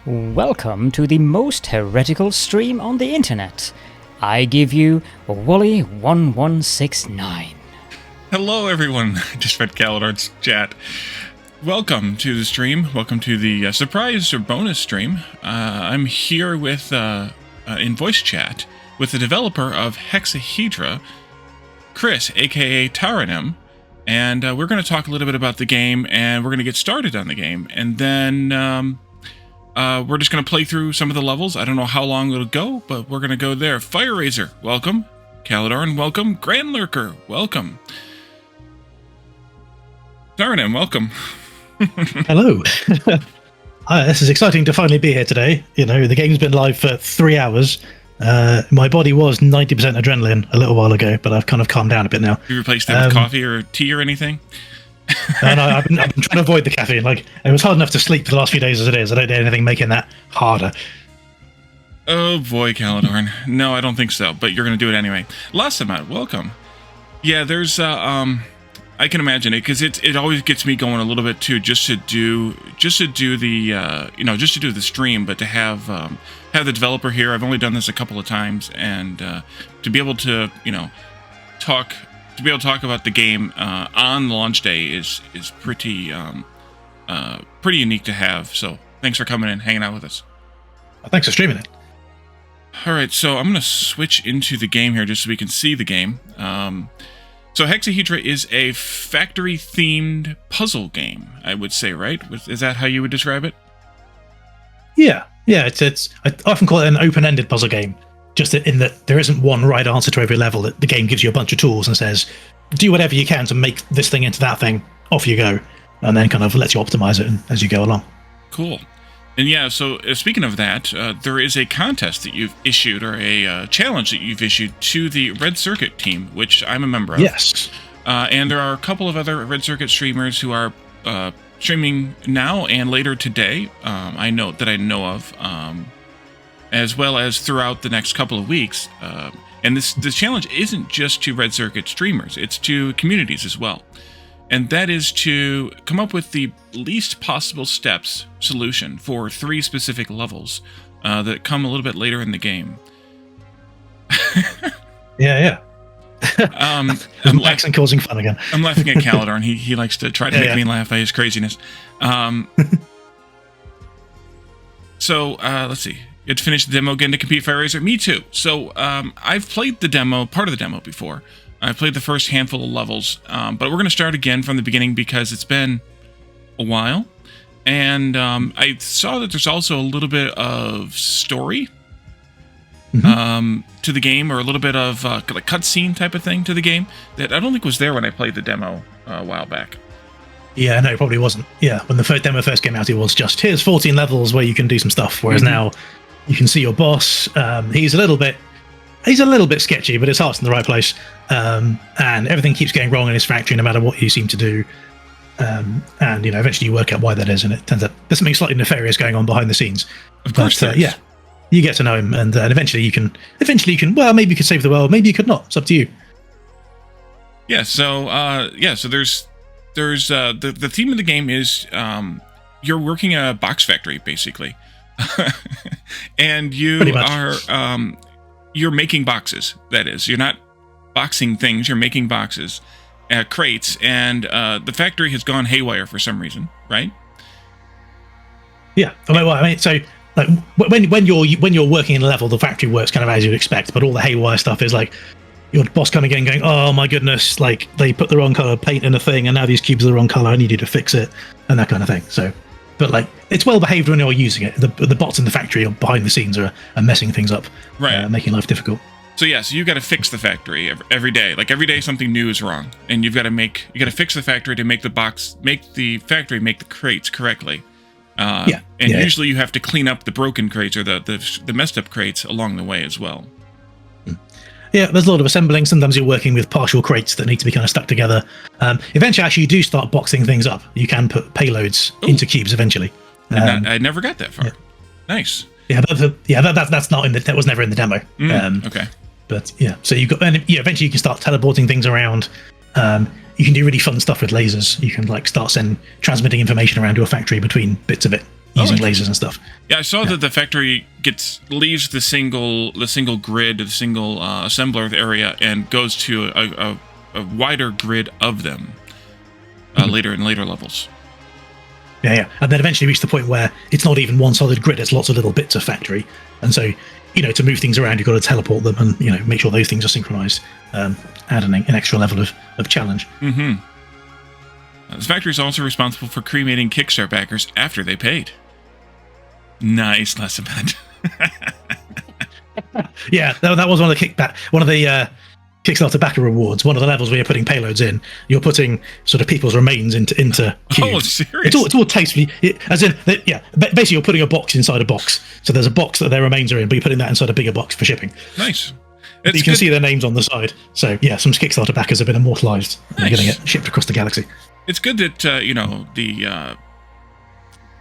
Welcome to the most heretical stream on the internet. I give you Wally1169. Hello everyone, I just read Calidor's chat. Welcome to the stream, welcome to the surprise or bonus stream. I'm here with, in voice chat, with the developer of Hexahedra, Chris, aka Tarrenam, and we're going to talk a little bit about the game, and we're going to get started on the game, and then we're just going to play through some of the levels. I don't know how long it'll go, but we're going to go there. Fireraiser, welcome. Calidorn, welcome. Grand Lurker, welcome. Tarrenam, welcome. Hello. This is exciting to finally be here today. You know, the game's been live for 3 hours. My body was 90% adrenaline a little while ago, but I've kind of calmed down a bit now. You replaced that with coffee or tea or anything? And I've been trying to avoid the caffeine. Like, it was hard enough to sleep for the last few days as it is. I don't do anything making that harder. Oh boy, Calidorn. No, I don't think so, but you're going to do it anyway. Lasamat, welcome. Yeah, there's, I can imagine it, because it always gets me going a little bit too, just to do the stream, but to have the developer here. I've only done this a couple of times, and to be able to, talk about the game on launch day is pretty unique to have. So thanks for coming and hanging out with us. Thanks for streaming it. All right, so I'm going to switch into the game here just so we can see the game. So Hexahedra is a factory-themed puzzle game, I would say, right? Is that how you would describe it? Yeah. It's I often call it an open-ended puzzle game. Just in that there isn't one right answer to every level. The game gives you a bunch of tools and says, do whatever you can to make this thing into that thing, off you go, and then kind of lets you optimize it as you go along. Cool. And yeah, so speaking of that, there is a contest that you've issued, or a challenge that you've issued to the Red Circuit team, which I'm a member of. Yes. And there are a couple of other Red Circuit streamers who are streaming now and later today, I know of. As well as throughout the next couple of weeks. And this challenge isn't just to Red Circuit streamers, it's to communities as well. And that is to come up with the least possible steps solution for 3 specific levels that come a little bit later in the game. Yeah. I'm accent causing fun again. I'm laughing at Calidorn. He likes to try to make me laugh by his craziness. So let's see. You had to finish the demo again to compete Fireraiser? Me too. So I've played the demo, part of the demo before. I've played the first handful of levels, but we're going to start again from the beginning because it's been a while. And I saw that there's also a little bit of story to the game, or a little bit of like cutscene type of thing to the game that I don't think was there when I played the demo a while back. Yeah, no, it probably wasn't. Yeah, when the demo first came out, it was just, here's 14 levels where you can do some stuff, whereas now you can see your boss. He's a little bit sketchy, but his heart's in the right place. And everything keeps going wrong in his factory no matter what you seem to do. And eventually you work out why that is, and it turns out there's something slightly nefarious going on behind the scenes. Of course, yeah, you get to know him, and eventually you can. Well, maybe you could save the world, maybe you could not. It's up to you. Yeah. So there's the theme of the game is you're working a box factory basically. And you are you're making boxes. That is, you're not boxing things, you're making boxes, crates, and the factory has gone haywire for some reason, right? Yeah. Well, I mean, so like when you're working in a level, the factory works kind of as you'd expect, but all the haywire stuff is like your boss coming in going, oh my goodness, like they put the wrong color paint in a thing, and now these cubes are the wrong color, I need you to fix it, and that kind of thing. So, but like, it's well behaved when you're using it. The bots in the factory or behind the scenes are messing things up, right? Making life difficult. So you got to fix the factory every day. Like every day, something new is wrong, and you got to fix the factory to make the factory make the crates correctly. Usually you have to clean up the broken crates or the messed up crates along the way as well. Yeah, there's a lot of assembling. Sometimes you're working with partial crates that need to be kind of stuck together. Eventually, actually, you do start boxing things up. You can put payloads into cubes eventually. I never got that far. Yeah. Nice. Yeah, that's not that was never in the demo. Okay. But yeah, so eventually you can start teleporting things around. You can do really fun stuff with lasers. You can like start transmitting information around your factory between bits of it. using lasers and stuff. Yeah, I saw that the factory leaves the single grid, the single assembler area, and goes to a wider grid of them later in later levels. Yeah, and then eventually reach the point where it's not even one solid grid; it's lots of little bits of factory, and so to move things around, you've got to teleport them and make sure those things are synchronized, adding an extra level of challenge. Mm-hmm. This factory is also responsible for cremating Kickstarter backers after they paid. Nice, less about. Yeah, that was one of the Kickstarter backer rewards. One of the levels where you're putting payloads in, you're putting sort of people's remains into cubes. Oh, serious? It's all tastefully. Basically you're putting a box inside a box. So there's a box that their remains are in, but you're putting that inside a bigger box for shipping. Nice. You can see their names on the side. So yeah, some Kickstarter backers have been immortalized. Nice. They're going to get shipped across the galaxy. It's good that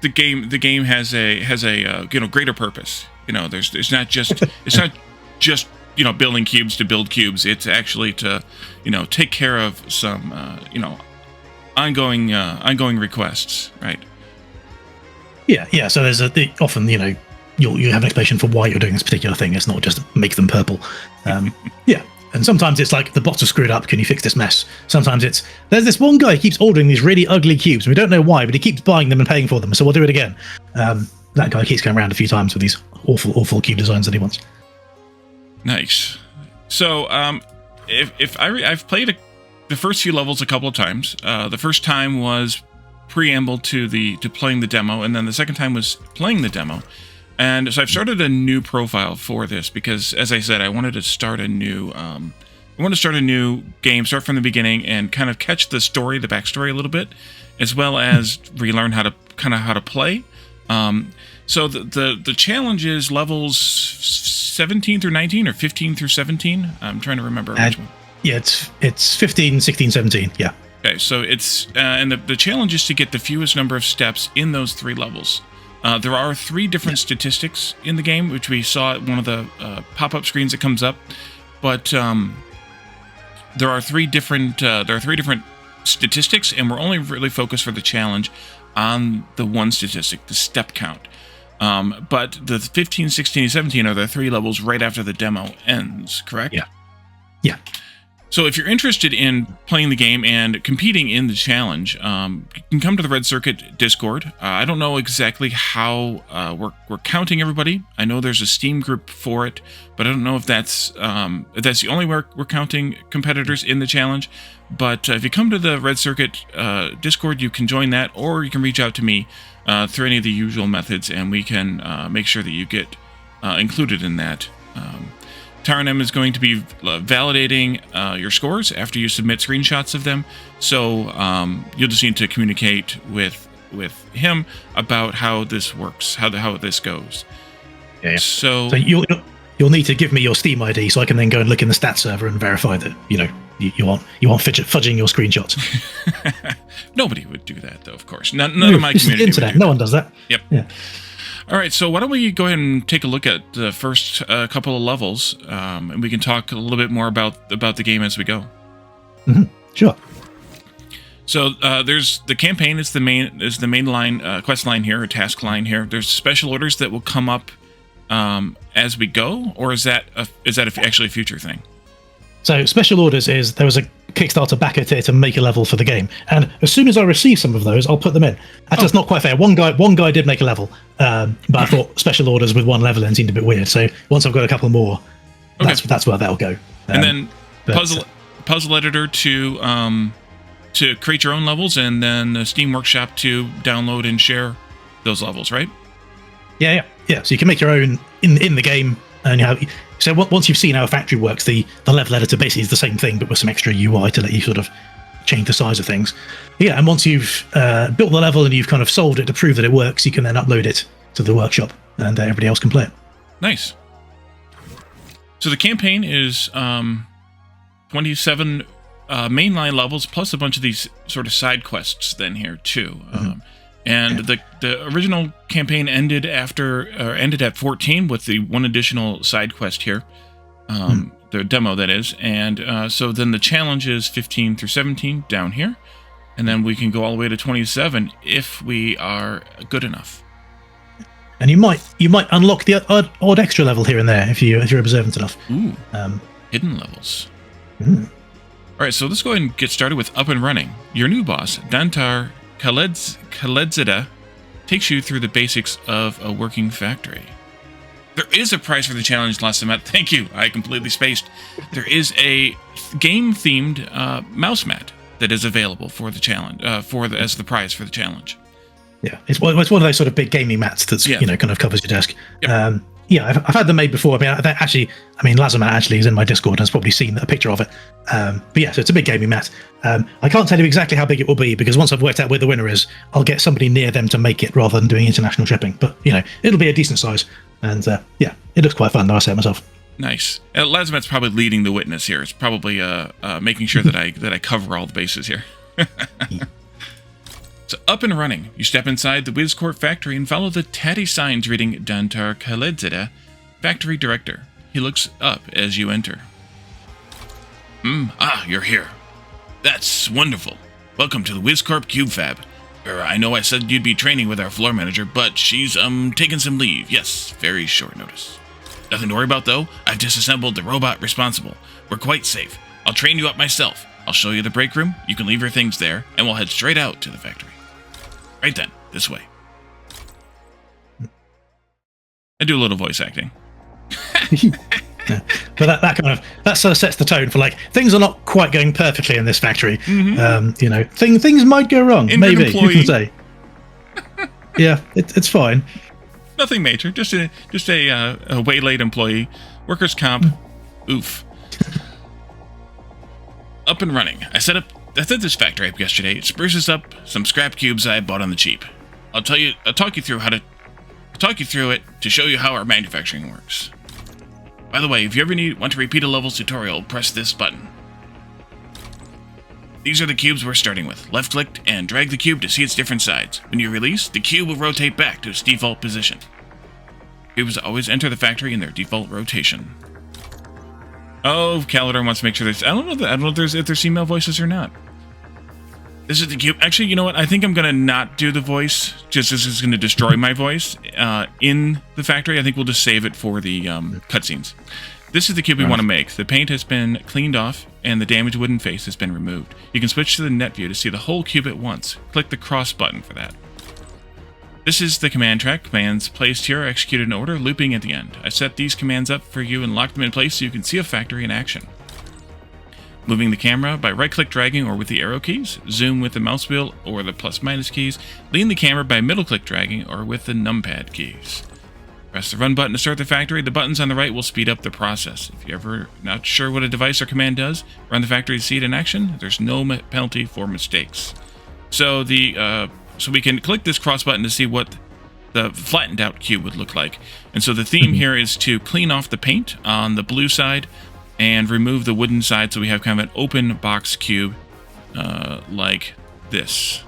the game has a greater purpose. It's not just building cubes to build cubes. It's actually to take care of some ongoing requests, right? Yeah. So there's often you have an explanation for why you're doing this particular thing. It's not just make them purple. Yeah. And sometimes it's like the bots are screwed up. Can you fix this mess? Sometimes there's this one guy who keeps ordering these really ugly cubes. We don't know why, but he keeps buying them and paying for them. So we'll do it again. That guy keeps going around a few times with these awful cube designs that he wants. Nice. So I've played the first few levels a couple of times. The first time was preamble to playing the demo, and then the second time was playing the demo. And so I've started a new profile for this because, as I said, I wanted to start a new game, start from the beginning, and kind of catch the backstory a little bit, as well as relearn how to play. So the challenge is levels 17 through 19 or 15 through 17. I'm trying to remember which one. Yeah, it's 15, 16, 17. Yeah. Okay, so it's and the challenge is to get the fewest number of steps in those 3 levels. There are 3 different statistics in the game, which we saw at one of the pop-up screens that comes up. But there are 3 different statistics, and we're only really focused for the challenge on the one statistic, the step count. But the 15, 16, and 17 are the 3 levels right after the demo ends, correct? Yeah. So if you're interested in playing the game and competing in the challenge, you can come to the Red Circuit Discord. I don't know exactly how we're counting everybody. I know there's a Steam group for it, but I don't know if that's the only way we're counting competitors in the challenge. But if you come to the Red Circuit Discord, you can join that, or you can reach out to me through any of the usual methods, and we can make sure that you get included in that. Tarrenam is going to be validating your scores after you submit screenshots of them, so you'll just need to communicate with him about how this works, how this goes. Yeah. So you'll need to give me your Steam ID so I can then go and look in the stats server and verify that you aren't fudging your screenshots. Nobody would do that, though. Of course, none of my community. The internet. No one does that. Yep. Yeah. All right, so why don't we go ahead and take a look at the first couple of levels, and we can talk a little bit more about the game as we go. Mm-hmm. Sure. So there's the campaign is the main line quest line here, or task line here. There's special orders that will come up as we go, or is that actually a future thing? So special orders is there was a Kickstarter backer tier to make a level for the game, and as soon as I receive some of those, I'll put them in. That's just not quite fair. One guy did make a level, but I thought special orders with one level in seemed a bit weird. So once I've got a couple more, that's where that'll go. And then puzzle editor to create your own levels, and then the Steam Workshop to download and share those levels, right? Yeah. So you can make your own in the game, and you have. So once you've seen how a factory works, the level editor basically is the same thing, but with some extra UI to let you sort of change the size of things. Yeah, and once you've built the level and you've kind of solved it to prove that it works, you can then upload it to the workshop, and everybody else can play it. Nice. So the campaign is 27 mainline levels plus a bunch of these sort of side quests then here too. And the original campaign ended at 14 with the one additional side quest here, the demo that is, and so then the challenge is 15 through 17 down here, and then we can go all the way to 27 if we are good enough. and you might unlock the odd extra level here and there if you're observant enough. Ooh, hidden levels. Mm. All right, so let's go ahead and get started with Up and Running. Your new boss, Dantar Kaledzida, takes you through the basics of a working factory. There is a prize for the challenge, Lasamet. Thank you. I completely spaced. There is a game-themed mouse mat that is available for the challenge, as the prize for the challenge. Yeah, it's one of those sort of big gaming mats that's kind of covers your desk. Yep. I've had them made before. Lazamat actually is in my Discord and has probably seen a picture of it. But yeah, so it's a big gaming mat. I can't tell you exactly how big it will be because once I've worked out where the winner is, I'll get somebody near them to make it rather than doing international shipping. But it'll be a decent size, and it looks quite fun. Though I say it myself. Nice. Lazamat's probably leading the witness here. It's probably making sure that I cover all the bases here. So Up and Running. You step inside the WizCorp factory and follow the tatty signs reading Dantar Kaledzida, Factory Director. He looks up as you enter. You're here. That's wonderful. Welcome to the WizCorp Cube Fab. I know I said you'd be training with our floor manager, but she's taking some leave. Yes, very short notice. Nothing to worry about though. I've disassembled the robot responsible. We're quite safe. I'll train you up myself. I'll show you the break room. You can leave your things there, and we'll head straight out to the factory. Right then, this way. I do a little voice acting. But that sort of sets the tone for things are not quite going perfectly in this factory. Mm-hmm. Things might go wrong. Injured maybe employee. you can say. Yeah, it's fine. Nothing major. Just a waylaid employee. Workers' comp. Oof. Up and Running. I set this factory up yesterday. It spruces up some scrap cubes I bought on the cheap. I'll talk you through it to show you how our manufacturing works. By the way, if you ever want to repeat a level's tutorial, press this button. These are the cubes we're starting with. Left-click and drag the cube to see its different sides. When you release, the cube will rotate back to its default position. Cubes always enter the factory in their default rotation. Oh, Calidor wants to make sure there's... I don't know if there's female voices or not. This is the cube. Actually, you know what? I think I'm going to not do the voice. Just this is going to destroy my voice in the factory. I think we'll just save it for the cutscenes. This is the cube we want to make. The paint has been cleaned off, and the damaged wooden face has been removed. You can switch to the net view to see the whole cube at once. Click the cross button for that. This is the command track. Commands placed here are executed in order, looping at the end. I set these commands up for you and locked them in place so you can see a factory in action. Moving the camera by right-click dragging or with the arrow keys. Zoom with the mouse wheel or the plus-minus keys. Lean the camera by middle-click dragging or with the numpad keys. Press the run button to start the factory. The buttons on the right will speed up the process. If you're ever not sure what a device or command does, run the factory to see it in action. There's no penalty for mistakes. So we can click this cross button to see what the flattened out cube would look like. And so the theme here is to clean off the paint on the blue side and remove the wooden side so we have kind of an open box cube like this.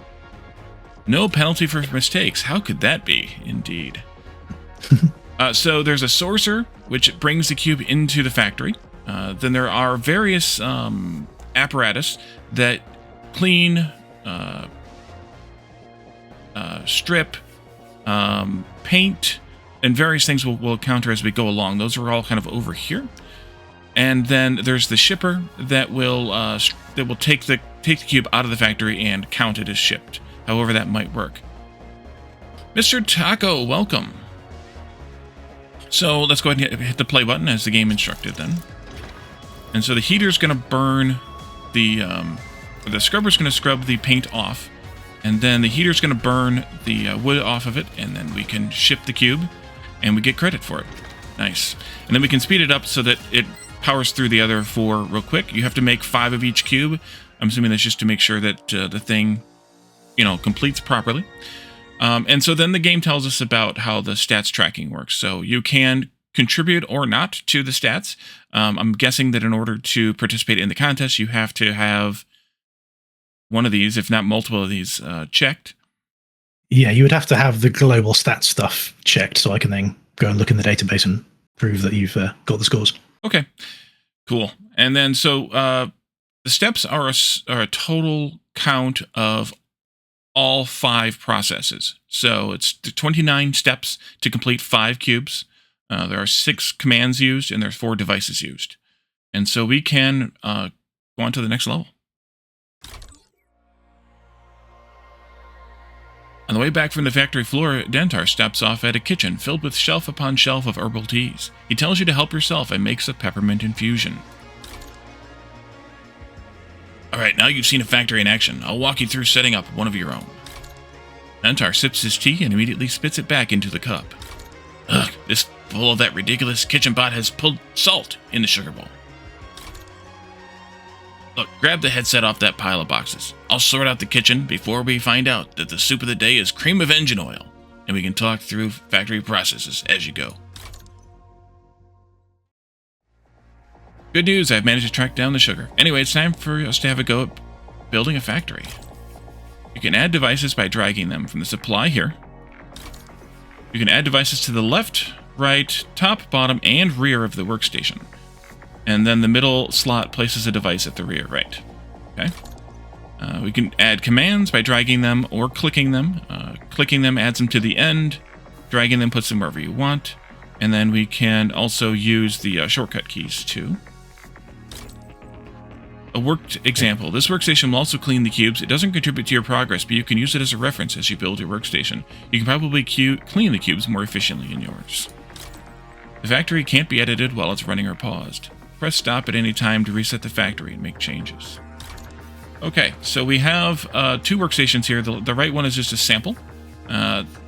No penalty for mistakes. How could that be? Indeed. So there's a sorcerer, which brings the cube into the factory. Then there are various apparatus that clean, strip, paint, and various things we'll encounter as we go along. Those are all kind of over here. And then there's the shipper that will take the cube out of the factory and count it as shipped. However that might work. Mr. Taco, welcome. So let's go ahead and hit the play button as the game instructed then. And so the heater's going to burn the scrubber's going to scrub the paint off. And then the heater's going to burn the wood off of it. And then we can ship the cube and we get credit for it. Nice. And then we can speed it up so that it powers through the other 4 real quick. You have to make 5 of each cube. I'm assuming that's just to make sure that the thing, completes properly. And so then the game tells us about how the stats tracking works. So you can contribute or not to the stats. I'm guessing that in order to participate in the contest, you have to have one of these, if not multiple of these, checked. Yeah, you would have to have the global stats stuff checked so I can then go and look in the database and prove that you've got the scores. Okay, cool. And then so the steps are a total count of all 5 processes. So it's 29 steps to complete 5 cubes. There are 6 commands used, and there's 4 devices used. And so we can go on to the next level. On the way back from the factory floor, Dentar stops off at a kitchen filled with shelf upon shelf of herbal teas. He tells you to help yourself and makes a peppermint infusion. Alright, now you've seen a factory in action. I'll walk you through setting up one of your own. Dentar sips his tea and immediately spits it back into the cup. Ugh, this bowl of that ridiculous kitchen bot has pulled salt in the sugar bowl. Look, grab the headset off that pile of boxes. I'll sort out the kitchen before we find out that the soup of the day is cream of engine oil, and we can talk through factory processes as you go. Good news, I've managed to track down the sugar. Anyway, it's time for us to have a go at building a factory. You can add devices by dragging them from the supply here. You can add devices to the left, right, top, bottom, and rear of the workstation. And then the middle slot places a device at the rear right. Okay. We can add commands by dragging them or clicking them. Clicking them adds them to the end. Dragging them puts them wherever you want. And then we can also use the shortcut keys too. A worked example. This workstation will also clean the cubes. It doesn't contribute to your progress, but you can use it as a reference as you build your workstation. You can probably clean the cubes more efficiently in yours. The factory can't be edited while it's running or paused. Press stop at any time to reset the factory and make changes. Okay, so we have 2 workstations here. The right one is just a sample.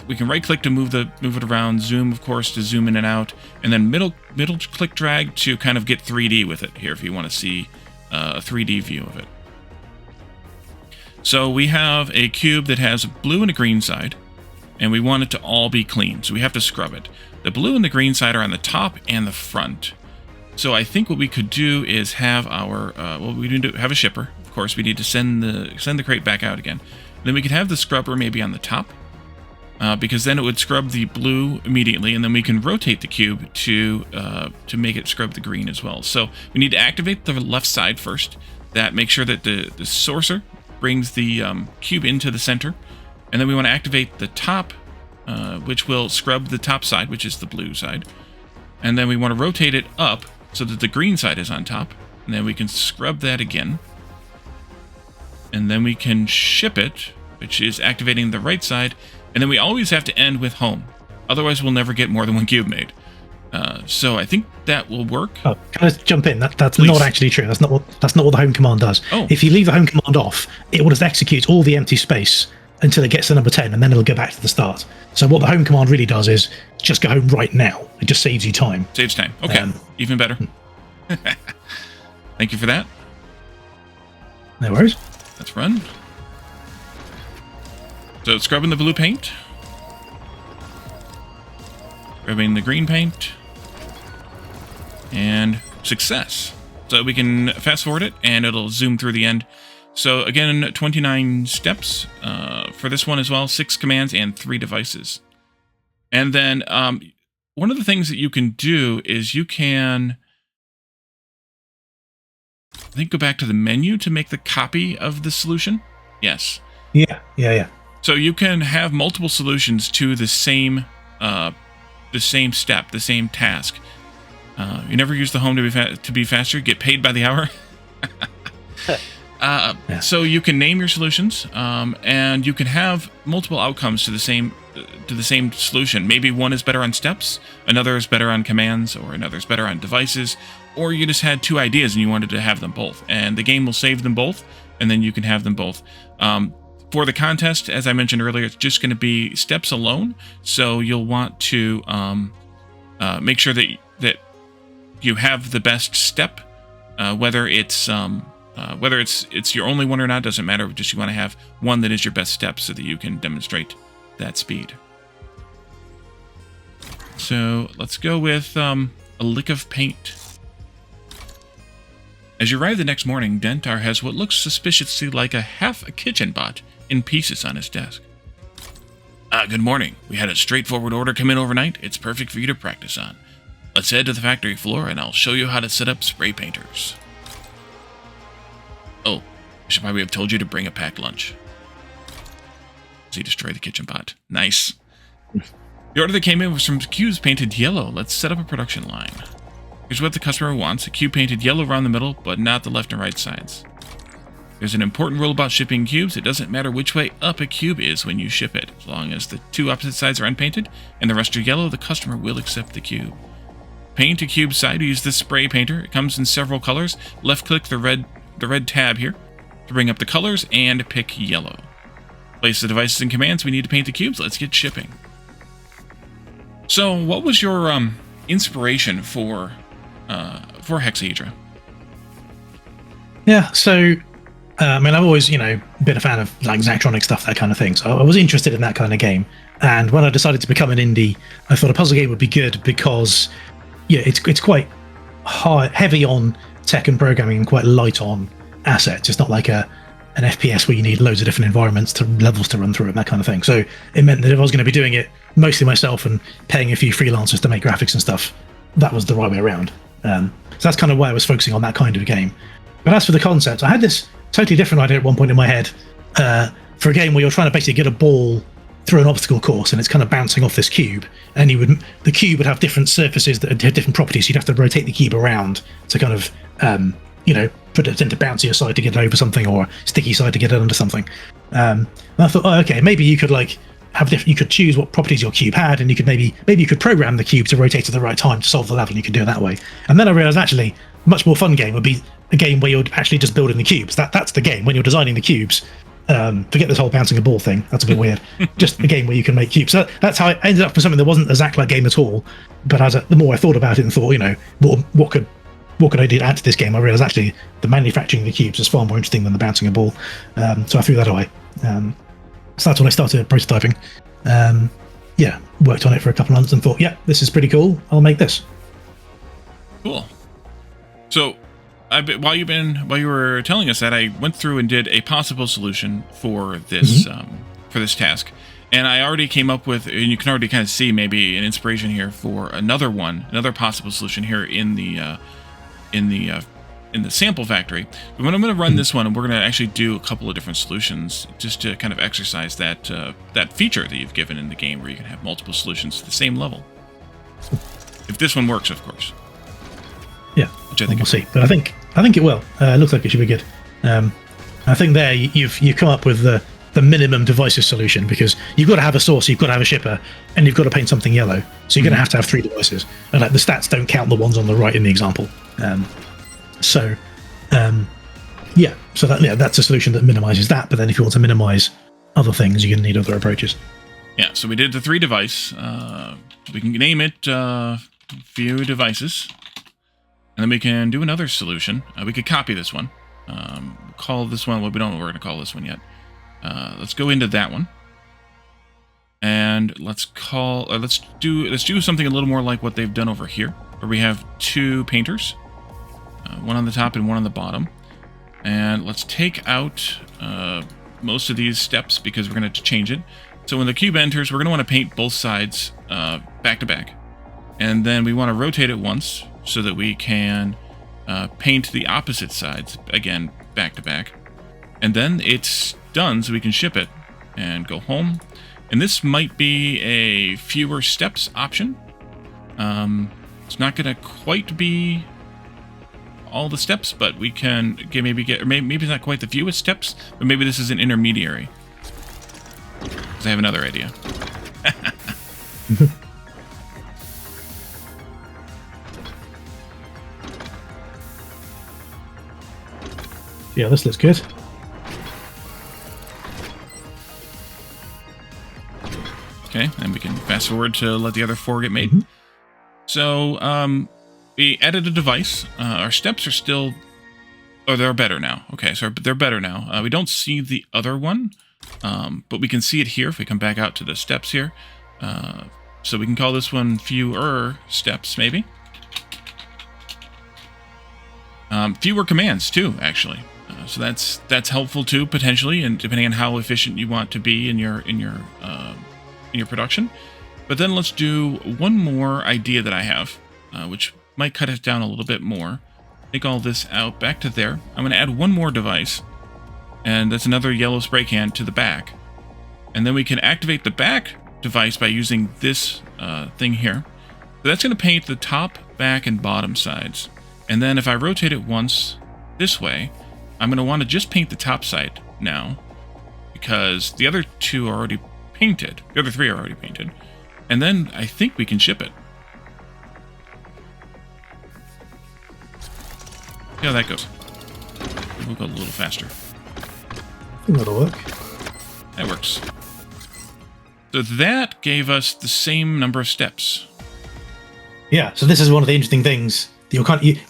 We can right-click to move it around, zoom, of course, to zoom in and out, and then middle click drag to kind of get 3D with it here if you want to see a 3D view of it. So we have a cube that has a blue and a green side, and we want it to all be clean, so we have to scrub it. The blue and the green side are on the top and the front. So I think what we could do is have our, we need to have a shipper. Of course, we need to send the crate back out again. Then we could have the scrubber maybe on the top, because then it would scrub the blue immediately, and then we can rotate the cube to make it scrub the green as well. So we need to activate the left side first. That makes sure that the sorcerer brings the cube into the center, and then we want to activate the top, which will scrub the top side, which is the blue side, and then we want to rotate it up so that the green side is on top, and then we can scrub that again. And then we can ship it, which is activating the right side, and then we always have to end with home. Otherwise, we'll never get more than 1 cube made. So I think that will work. Oh, can I just jump in? That's Please. not actually true. That's not what the home command does. Oh. If you leave the home command off, it will just execute all the empty space until it gets to number 10, and then it'll go back to the start. So what the home command really does is just go home right now. It just saves you time. Saves time. Okay, even better. Thank you for that. No worries. Let's run. So scrubbing the blue paint. Scrubbing the green paint. And success. So we can fast forward it, and it'll zoom through the end. So again, 29 steps for this one as well, 6 commands and 3 devices. And then one of the things that you can do is you can, I think, go back to the menu to make the copy of the solution. Yes. Yeah. So you can have multiple solutions to the same step, the same task. You never use the home to be faster. Get paid by the hour. So you can name your solutions, and you can have multiple outcomes to the same solution. Maybe one is better on steps, another is better on commands, or another is better on devices, or you just had 2 ideas and you wanted to have them both, and the game will save them both, and then you can have them both. For the contest, as I mentioned earlier, it's just going to be steps alone, so you'll want to make sure that you have the best step, whether it's your only one or not, doesn't matter. Just you want to have one that is your best step so that you can demonstrate that speed. So let's go with a lick of paint. As you arrive the next morning, Dentar has what looks suspiciously like half a kitchen bot in pieces on his desk. Good morning. We had a straightforward order come in overnight. It's perfect for you to practice on. Let's head to the factory floor and I'll show you how to set up spray painters. Oh, I should probably have told you to bring a packed lunch. So you destroy the kitchen pot. Nice. The order that came in was from cubes painted yellow. Let's set up a production line. Here's what the customer wants. A cube painted yellow around the middle, but not the left and right sides. There's an important rule about shipping cubes. It doesn't matter which way up a cube is when you ship it. As long as the two opposite sides are unpainted and the rest are yellow, the customer will accept the cube. Paint a cube side. We use this spray painter. It comes in several colors. Left-click the red tab here to bring up the colors and pick yellow. Place the devices and commands we need to paint the cubes. Let's get shipping. So, what was your inspiration for Hexahedra? Yeah, so I mean, I've always, been a fan of like Zachtronic stuff, that kind of thing. So I was interested in that kind of game. And when I decided to become an indie, I thought a puzzle game would be good because, it's quite heavy on tech and programming and quite light on assets. It's not like an FPS where you need loads of different environments levels to run through and that kind of thing. So it meant that if I was going to be doing it mostly myself and paying a few freelancers to make graphics and stuff, that was the right way around. So that's kind of why I was focusing on that kind of game. But as for the concept, I had this totally different idea at one point in my head for a game where you're trying to basically get a ball through an obstacle course and it's kind of bouncing off this cube, and the cube would have different surfaces that had different properties. So you'd have to rotate the cube around to kind of put it into bouncier side to get it over something, or sticky side to get it under something. And I thought, okay, maybe you could you could choose what properties your cube had, and you could maybe you could program the cube to rotate at the right time to solve the level, and you could do it that way. And then I realized actually a much more fun game would be a game where you're actually just building the cubes. That's the game when you're designing the cubes. Forget this whole bouncing a ball thing. That's a bit weird. Just a game where you can make cubes. So that's how I ended up with something that wasn't a Zack-like game at all. But the more I thought about it and thought, what could I do to add to this game, I realized actually the manufacturing of the cubes is far more interesting than the bouncing a ball. So I threw that away. So that's when I started prototyping. Worked on it for a couple of months and thought, this is pretty cool. I'll make this. Cool. So, while you were telling us that, I went through and did a possible solution for this for this task, and I already came up with, and you can already kind of see maybe an inspiration here for another possible solution here in the sample factory. But when I'm going to run this one, and we're going to actually do a couple of different solutions just to kind of exercise that feature that you've given in the game, where you can have multiple solutions at the same level. If this one works, of course. Yeah, which I think we'll see. But I think it will. It looks like it should be good. I think there you've come up with the minimum devices solution, because you've got to have a source, you've got to have a shipper, and you've got to paint something yellow. So you're going to have 3 devices, and the stats don't count the ones on the right in the example. So that's a solution that minimizes that. But then if you want to minimize other things, you're going to need other approaches. Yeah. So we did the 3 device. We can name it few devices. And then we can do another solution. We could copy this one. Call this one, well, we don't know what we're going to call this one yet. Let's go into that one. And let's do something a little more like what they've done over here, where we have 2 painters, one on the top and one on the bottom. And let's take out most of these steps because we're going to change it. So when the cube enters, we're going to want to paint both sides back to back. And then we want to rotate it once, so that we can paint the opposite sides, again, back to back. And then it's done, so we can ship it and go home. And this might be a fewer steps option. It's not going to quite be all the steps, but we can maybe it's not quite the fewest steps, but maybe this is an intermediary. Because I have another idea. Yeah, this looks good. Okay, and we can fast forward to let the other 4 get made. So, we added a device. Our steps are still... Oh, they're better now. Okay, so they're better now. We don't see the other one, but we can see it here if we come back out to the steps here. So we can call this one fewer steps, maybe. Fewer commands, too, actually. So that's helpful too, potentially, and depending on how efficient you want to be in your production. But then let's do one more idea that I have, which might cut it down a little bit more. Take all this out back to there. I'm going to add one more device, and that's another yellow spray can to the back. And then we can activate the back device by using this thing here. So that's going to paint the top, back, and bottom sides. And then if I rotate it once this way, I'm going to want to just paint the top side now, because the other two are already painted. The other three are already painted. And then I think we can ship it. See how that goes. We'll go a little faster. I think that'll work. That works. So that gave us the same number of steps. Yeah, so this is one of the interesting things.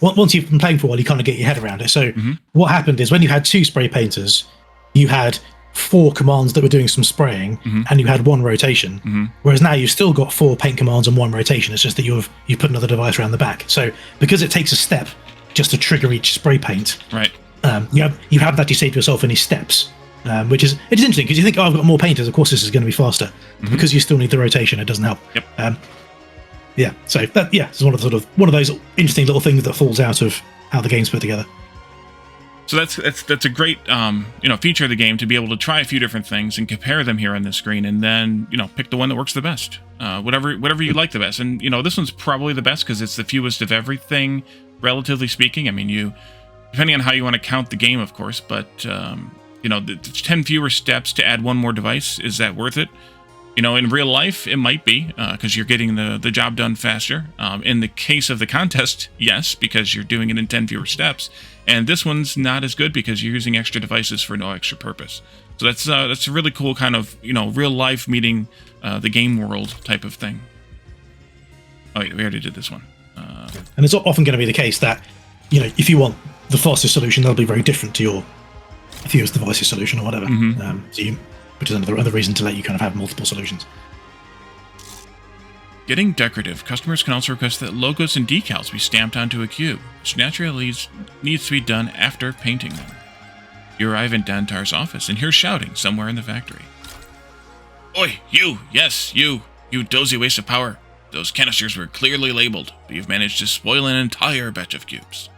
Once you've been playing for a while, you kind of get your head around it. So what happened is when you had 2 spray painters, you had 4 commands that were doing some spraying, and you had 1 rotation. Whereas now you've still got 4 paint commands and 1 rotation. It's just that you've put another device around the back. So because it takes a step just to trigger each spray paint, right? You haven't actually saved yourself any steps. Which is interesting because you think, oh, I've got more painters, of course this is going to be faster. Because you still need the rotation, it doesn't help. Yep. Yeah, so it's one of those interesting little things that falls out of how the game's put together. So that's a great feature of the game, to be able to try a few different things and compare them here on the screen, and then pick the one that works the best, whatever you like the best. And this one's probably the best because it's the fewest of everything, relatively speaking. I mean, depending on how you want to count the game, of course, but the 10 fewer steps to add 1 more device, is that worth it? In real life, it might be, because you're getting the job done faster. In the case of the contest, yes, because you're doing it in 10 fewer steps. And this one's not as good because you're using extra devices for no extra purpose. So that's a really cool kind of, real life meeting the game world type of thing. Oh, yeah, we already did this one. And it's often going to be the case that, if you want the fastest solution, that'll be very different to your fewest devices solution or whatever. Which is another reason to let you kind of have multiple solutions. Getting decorative, customers can also request that logos and decals be stamped onto a cube, which naturally needs to be done after painting them. You arrive in Dantar's office and hear shouting somewhere in the factory. Oi, you! Yes, you dozy waste of power. Those canisters were clearly labeled, but you've managed to spoil an entire batch of cubes.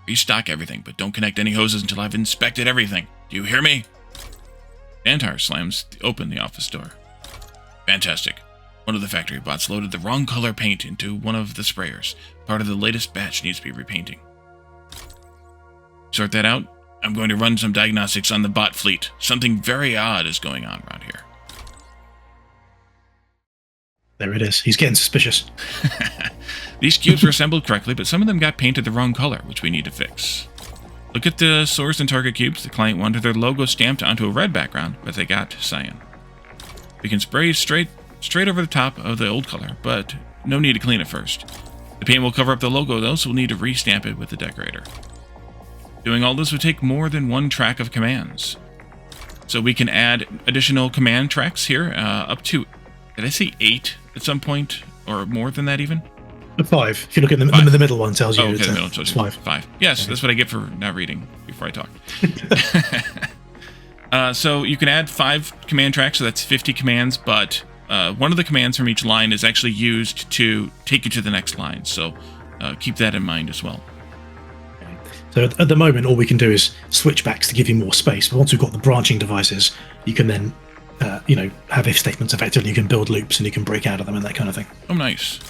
Restock everything, but don't connect any hoses until I've inspected everything. Do you hear me? Dantar slams open the office door. Fantastic. One of the factory bots loaded the wrong color paint into one of the sprayers. Part of the latest batch needs to be repainting. Sort that out. I'm going to run some diagnostics on the bot fleet. Something very odd is going on around here. There it is. He's getting suspicious. These cubes were assembled correctly, but some of them got painted the wrong color, which we need to fix. Look at the source and target cubes. The client wanted their logo stamped onto a red background, but they got cyan. We can spray straight over the top of the old color, but no need to clean it first. The paint will cover up the logo though, so we'll need to restamp it with the decorator. Doing all this would take more than 1 track of commands. So we can add additional command tracks here, up to, did I say 8 at some point? Or more than that even? 5. If you look at the middle one, tells you the middle it's 5. 5. Yes, that's what I get for not reading before I talk. So you can add 5 command tracks, so that's 50 commands, but one of the commands from each line is actually used to take you to the next line, so keep that in mind as well. Okay. So at the moment, all we can do is switchbacks to give you more space, but once we've got the branching devices, you can then have if statements effectively, you can build loops and you can break out of them and that kind of thing. Oh, nice.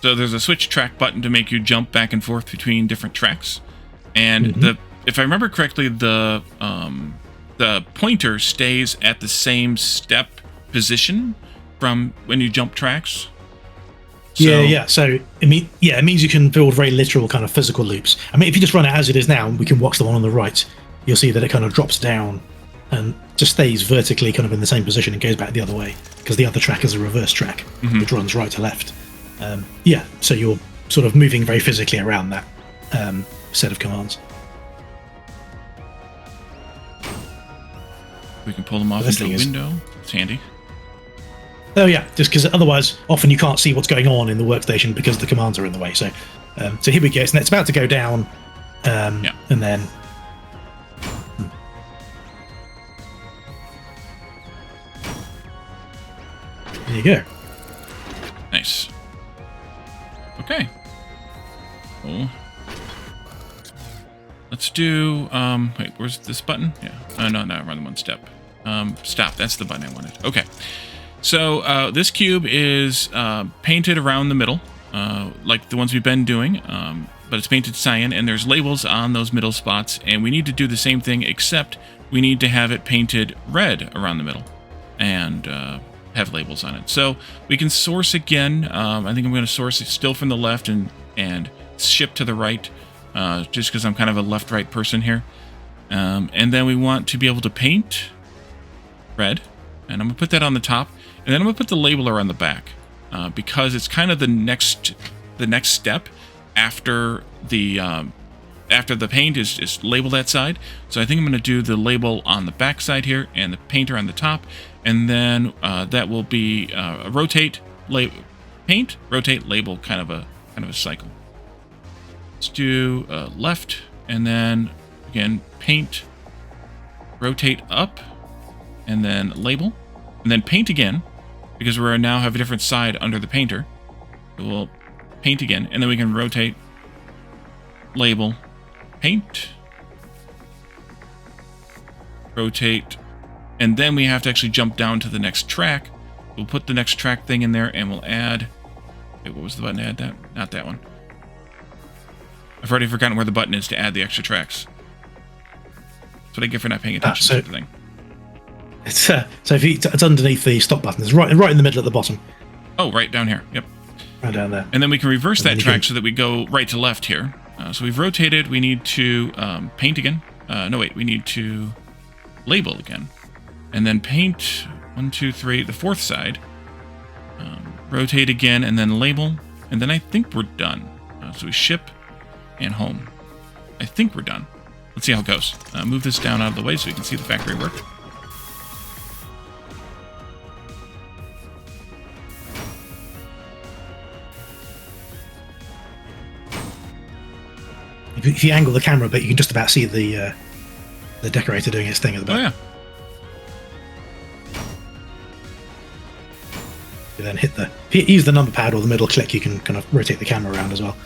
So there's a switch track button to make you jump back and forth between different tracks, and if I remember correctly, the pointer stays at the same step position from when you jump tracks. So, yeah. So it means you can build very literal kind of physical loops. I mean, if you just run it as it is now, we can watch the one on the right. You'll see that it kind of drops down and just stays vertically kind of in the same position and goes back the other way, because the other track is a reverse track, which runs right to left. So you're sort of moving very physically around that set of commands. We can pull them off into the window. It's handy. Oh yeah, just because otherwise often you can't see what's going on in the workstation because the commands are in the way. So here we go. So it's about to go down, and then there you go. Nice. Okay. Cool. Let's do, wait, where's this button? Yeah. No, run one step. Stop. That's the button I wanted. Okay. So this cube is painted around the middle, like the ones we've been doing, but it's painted cyan, and there's labels on those middle spots, and we need to do the same thing, except we need to have it painted red around the middle and have labels on it. So we can source again. I think I'm going to source it still from the left and ship to the right, just because I'm kind of a left-right person here. And then we want to be able to paint red, and I'm going to put that on the top, and then I'm going to put the labeler on the back, because it's kind of the next step after the paint is labeled that side. So I think I'm going to do the label on the back side here and the painter on the top, and then that will be a paint, rotate, label, kind of a cycle. Let's do left, and then again paint, rotate up, and then label, and then paint again, because we now have a different side under the painter. So we'll paint again, and then we can rotate, label, paint, rotate, and then we have to actually jump down to the next track. We'll put the next track thing in there, and we'll add... Wait, what was the button to add that? Not that one. I've already forgotten where the button is to add the extra tracks. That's what I get for not paying attention to the thing. It's so if it's underneath the stop button. It's right in the middle at the bottom. Oh, right down here. Yep. Right down there. And then we can reverse that track so that we go right to left here. So we've rotated. We need to paint again. No, wait. We need to label again. And then paint 1, 2, 3, the fourth side. Rotate again, and then label. And then I think we're done. So we ship and home. I think we're done. Let's see how it goes. Move this down out of the way so we can see the factory work. If you angle the camera a bit, you can just about see the decorator doing its thing at the back. Oh, yeah. You then if you use the number pad or the middle click, you can kind of rotate the camera around as well.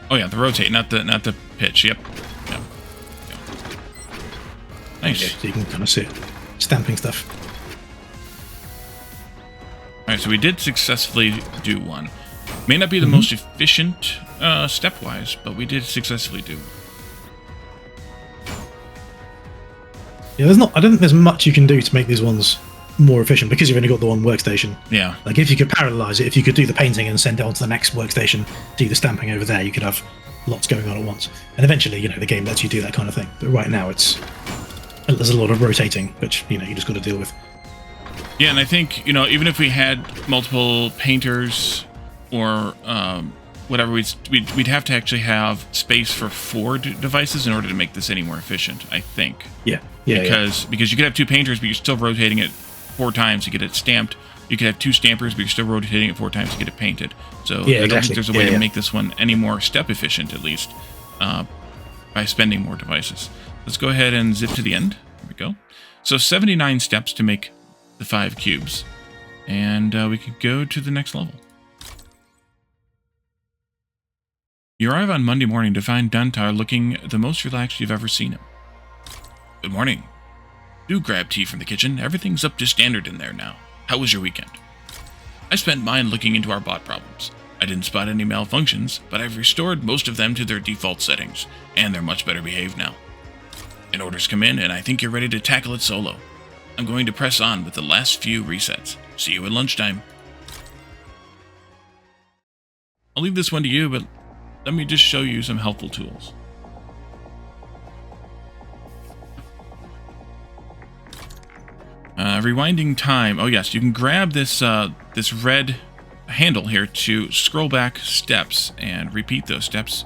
Oh yeah, the rotate, not the pitch. Yep. Nice. Okay, so you can kind of see it stamping stuff. All right, so we did successfully do one. May not be the most efficient stepwise, but we did successfully do. Yeah, I don't think there's much you can do to make these ones more efficient because you've only got the one workstation. Yeah. Like if you could parallelize it, if you could do the painting and send it on to the next workstation, do the stamping over there, you could have lots going on at once. And eventually, the game lets you do that kind of thing. But right now, there's a lot of rotating, which you just got to deal with. Yeah, and I think even if we had multiple painters or whatever, we'd have to actually have space for 4 devices in order to make this any more efficient, I think. Yeah. Because you could have 2 painters, but you're still rotating it 4 times to get it stamped. You could have 2 stampers, but you're still rotating it 4 times to get it painted. So I don't think there's a way to make this one any more step efficient, at least, by spending more devices. Let's go ahead and zip to the end. There we go. So 79 steps to make the 5 cubes. And we could go to the next level. You arrive on Monday morning to find Dantar looking the most relaxed you've ever seen him. Good morning. Do grab tea from the kitchen. Everything's up to standard in there now. How was your weekend? I spent mine looking into our bot problems. I didn't spot any malfunctions, but I've restored most of them to their default settings, and they're much better behaved now. An order's come in, and I think you're ready to tackle it solo. I'm going to press on with the last few resets. See you at lunchtime. I'll leave this one to you, but let me just show you some helpful tools. Rewinding time. Oh yes, you can grab this this red handle here to scroll back steps and repeat those steps.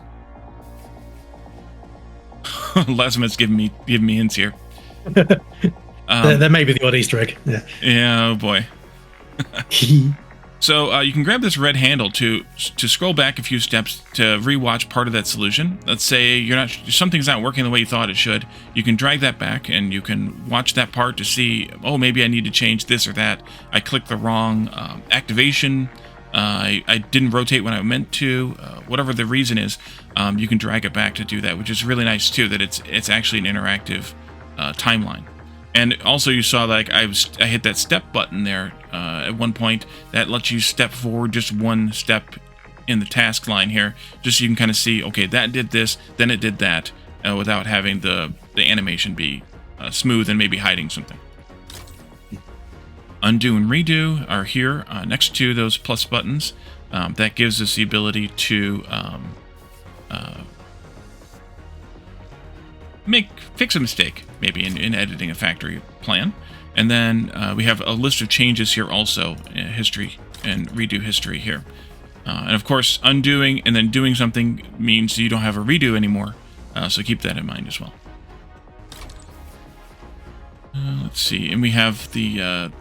Lazimit's giving me hints here. There may be the odd Easter egg. Yeah. Oh boy. So you can grab this red handle to scroll back a few steps to rewatch part of that solution. Let's say something's not working the way you thought it should. You can drag that back and you can watch that part to see, oh, maybe I need to change this or that. I clicked the wrong activation. I didn't rotate when I meant to. Whatever the reason is, you can drag it back to do that, which is really nice too. That it's actually an interactive timeline. And also you saw like I hit that step button there at one point that lets you step forward just one step in the task line here, just so you can kind of see, okay, that did this, then it did that, without having the animation be smooth and maybe hiding something. Undo and redo are here next to those plus buttons. That gives us the ability to fix a mistake, maybe in editing a factory plan. And then we have a list of changes here also, history and redo history here. And of course, undoing and then doing something means you don't have a redo anymore, so keep that in mind as well. Let's see, and we have the the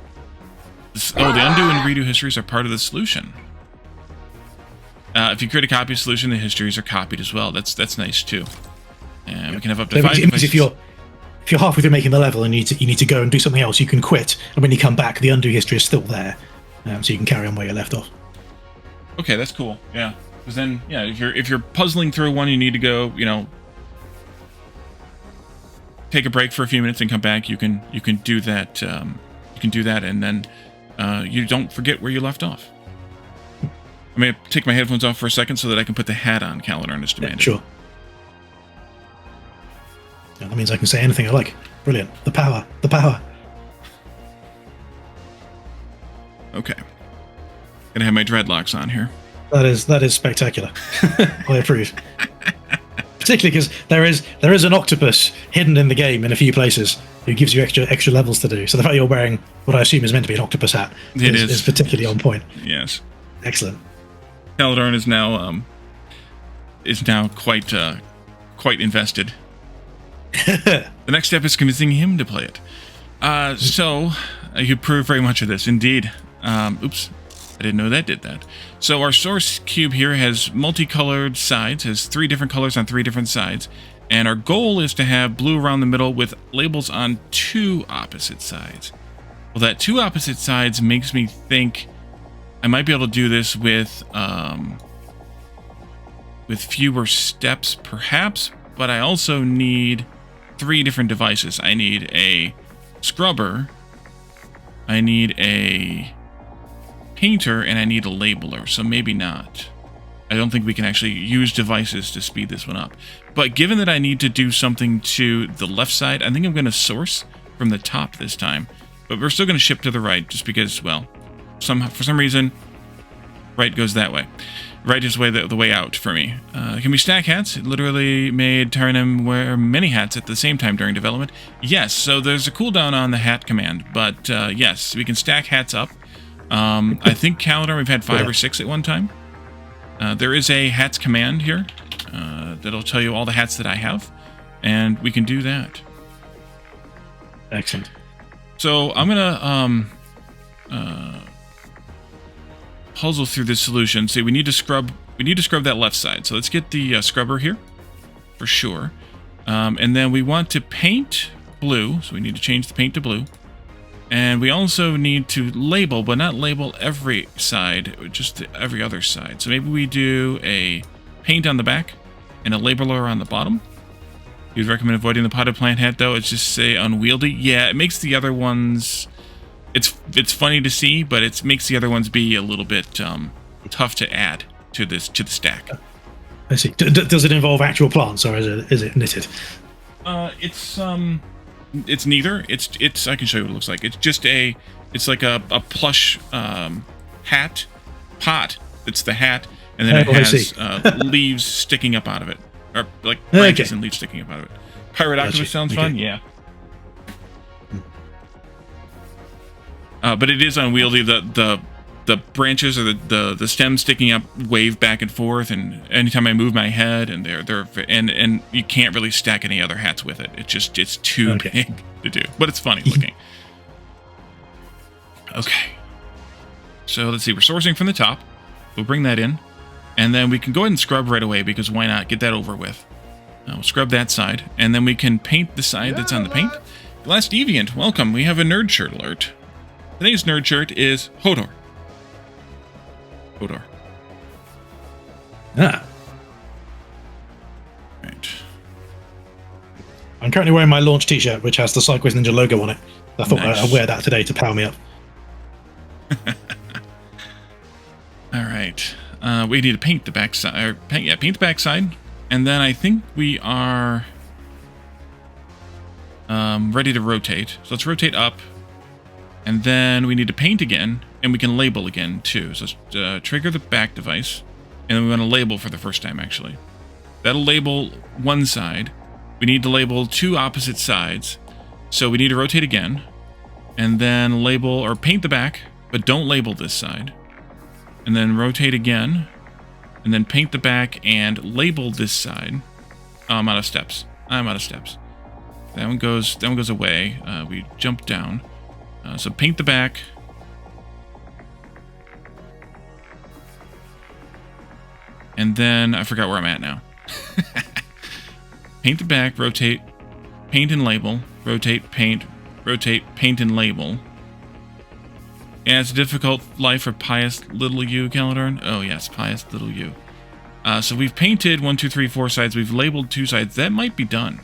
undo and redo histories are part of the solution. If you create a copy of solution, the histories are copied as well. That's nice too. And we can have up to 5 devices. If you're halfway through making the level and you need to go and do something else, you can quit, and when you come back, the undo history is still there, so you can carry on where you left off. Okay, that's cool. Yeah, because then, yeah, if you're puzzling through one, you need to go, take a break for a few minutes and come back. You can do that. You can do that, and then you don't forget where you left off. I'm gonna take my headphones off for a second so that I can put the hat on. Calendar is demanded. Yeah, sure. Yeah, that means I can say anything I like. Brilliant. The power. The power. Okay. Gonna have my dreadlocks on here. That is spectacular. I approve. Particularly because there is an octopus hidden in the game in a few places who gives you extra levels to do. So the fact you're wearing what I assume is meant to be an octopus hat is particularly on point. Yes. Excellent. Calendar is now quite invested. The next step is convincing him to play it. So you prove very much of this, indeed. Oops. I didn't know that did that. So our source cube here has multicolored sides, has 3 different colors on 3 different sides, and our goal is to have blue around the middle with labels on 2 opposite sides. Well, that 2 opposite sides makes me think I might be able to do this with fewer steps, perhaps, but I also need 3 different devices. I need a scrubber, I need a painter, and I need a labeler, so maybe not. I don't think we can actually use devices to speed this one up. But given that I need to do something to the left side, I think I'm going to source from the top this time. But we're still going to ship to the right, just because, well, for some reason, right goes that way. Right is the way out for me. Can we stack hats? It literally made Tarrenam wear many hats at the same time during development. Yes, so there's a cooldown on the hat command, but yes, we can stack hats up. I think calendar we've had 5 or 6 at one time. There is a hats command here that'll tell you all the hats that I have, and we can do that. Excellent. So I'm gonna puzzle through this solution. See, we need to scrub that left side. So let's get the scrubber here for sure, and then we want to paint blue. So we need to change the paint to blue. And we also need to label, but not label every side, just every other side. So maybe we do a paint on the back and a labeler on the bottom. You'd recommend avoiding the potted plant hat, though. It's just, say, unwieldy. Yeah, it makes the other ones... It's funny to see, but it makes the other ones be a little bit tough to add to the stack. I see. Does it involve actual plants, or is it knitted? It's neither. It's I can show you what it looks like. It's just it's like a plush hat pot. It's the hat, and then it has leaves sticking up out of it, or like branches and leaves sticking up out of it. Pirate octopus sounds fun. Yeah. But it is unwieldy. The branches or the stems sticking up wave back and forth, and anytime I move my head, and and you can't really stack any other hats with it. It's too big to do, but it's funny looking. Okay, so let's see. We're sourcing from the top. We'll bring that in, and then we can go ahead and scrub right away, because why not? Get that over with. We'll scrub that side, and then we can paint the side that's on the paint. Last Deviant, welcome. We have a nerd shirt alert. Today's nerd shirt is Hodor. Hodor. Ah. Right. I'm currently wearing my launch T-shirt, which has the Sidequest Ninja logo on it. I thought Nice. I'd wear that today to power me up. All right. We need to paint the backside. Paint the backside, and then I think we are ready to rotate. So let's rotate up, and then we need to paint again, and we can label again too. So let's trigger the back device, and then we want to label for the first time. Actually, that'll label one side. We need to label two opposite sides. So we need to rotate again, and then label or paint the back, but don't label this side. And then rotate again, and then paint the back and label this side. Oh, I'm out of steps. That one goes away. We jump down. So paint the back. And then I forgot where I'm at now. Paint the back, rotate, paint and label, rotate, paint and label. Yeah, it's a difficult life for pious little you, Caledon. Oh yes, pious little you. So we've painted 1, 2, 3, 4 sides. We've labeled 2 sides. That might be done.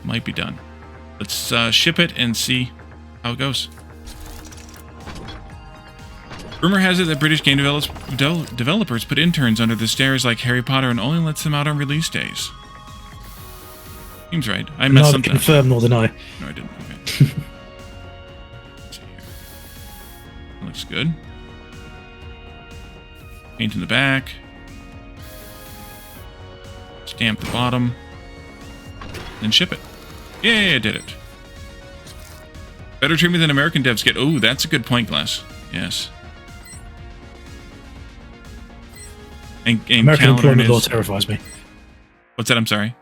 Let's ship it and see how it goes. Rumor has it that British game developers put interns under the stairs like Harry Potter and only lets them out on release days. Seems right. I messed something up. Neither confirm nor deny. No, I didn't. Okay. Let's see here. Looks good. Paint in the back. Stamp the bottom. Then ship it. Yay, I did it. Better treatment than American devs get. Oh, that's a good point, Glass. Yes. And American employment law terrifies me. What's that? I'm sorry.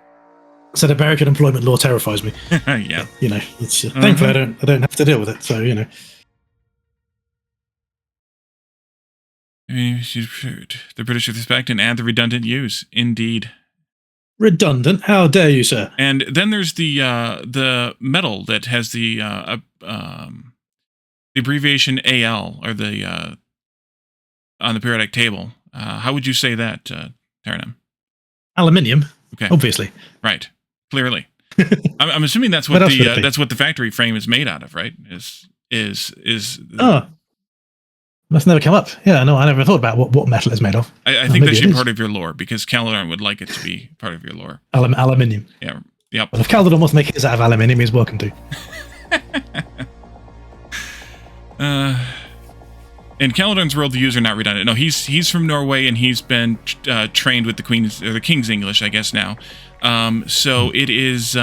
I said American employment law terrifies me. Yeah. You know, it's thankfully I don't have to deal with it. So you know. The British respect and add the redundant use. Indeed. Redundant? How dare you, sir? And then there's the medal that has the abbreviation AL or the on the periodic table. How would you say that, Tarrenam? Aluminium. Okay. Obviously. Right. Clearly. I'm assuming that's what the factory frame is made out of, right? Oh. That's never come up. Yeah, no, I never thought about what metal it's made of. I think that should be part of your lore, because Caledon would like it to be part of your lore. Aluminium. Yeah. Yep. Well, if Caledon wants to make his out of aluminium, he's welcome to. In Caledon's world, the user not redundant. No, he's from Norway, and he's been trained with the Queen's or the King's English, I guess now. So it is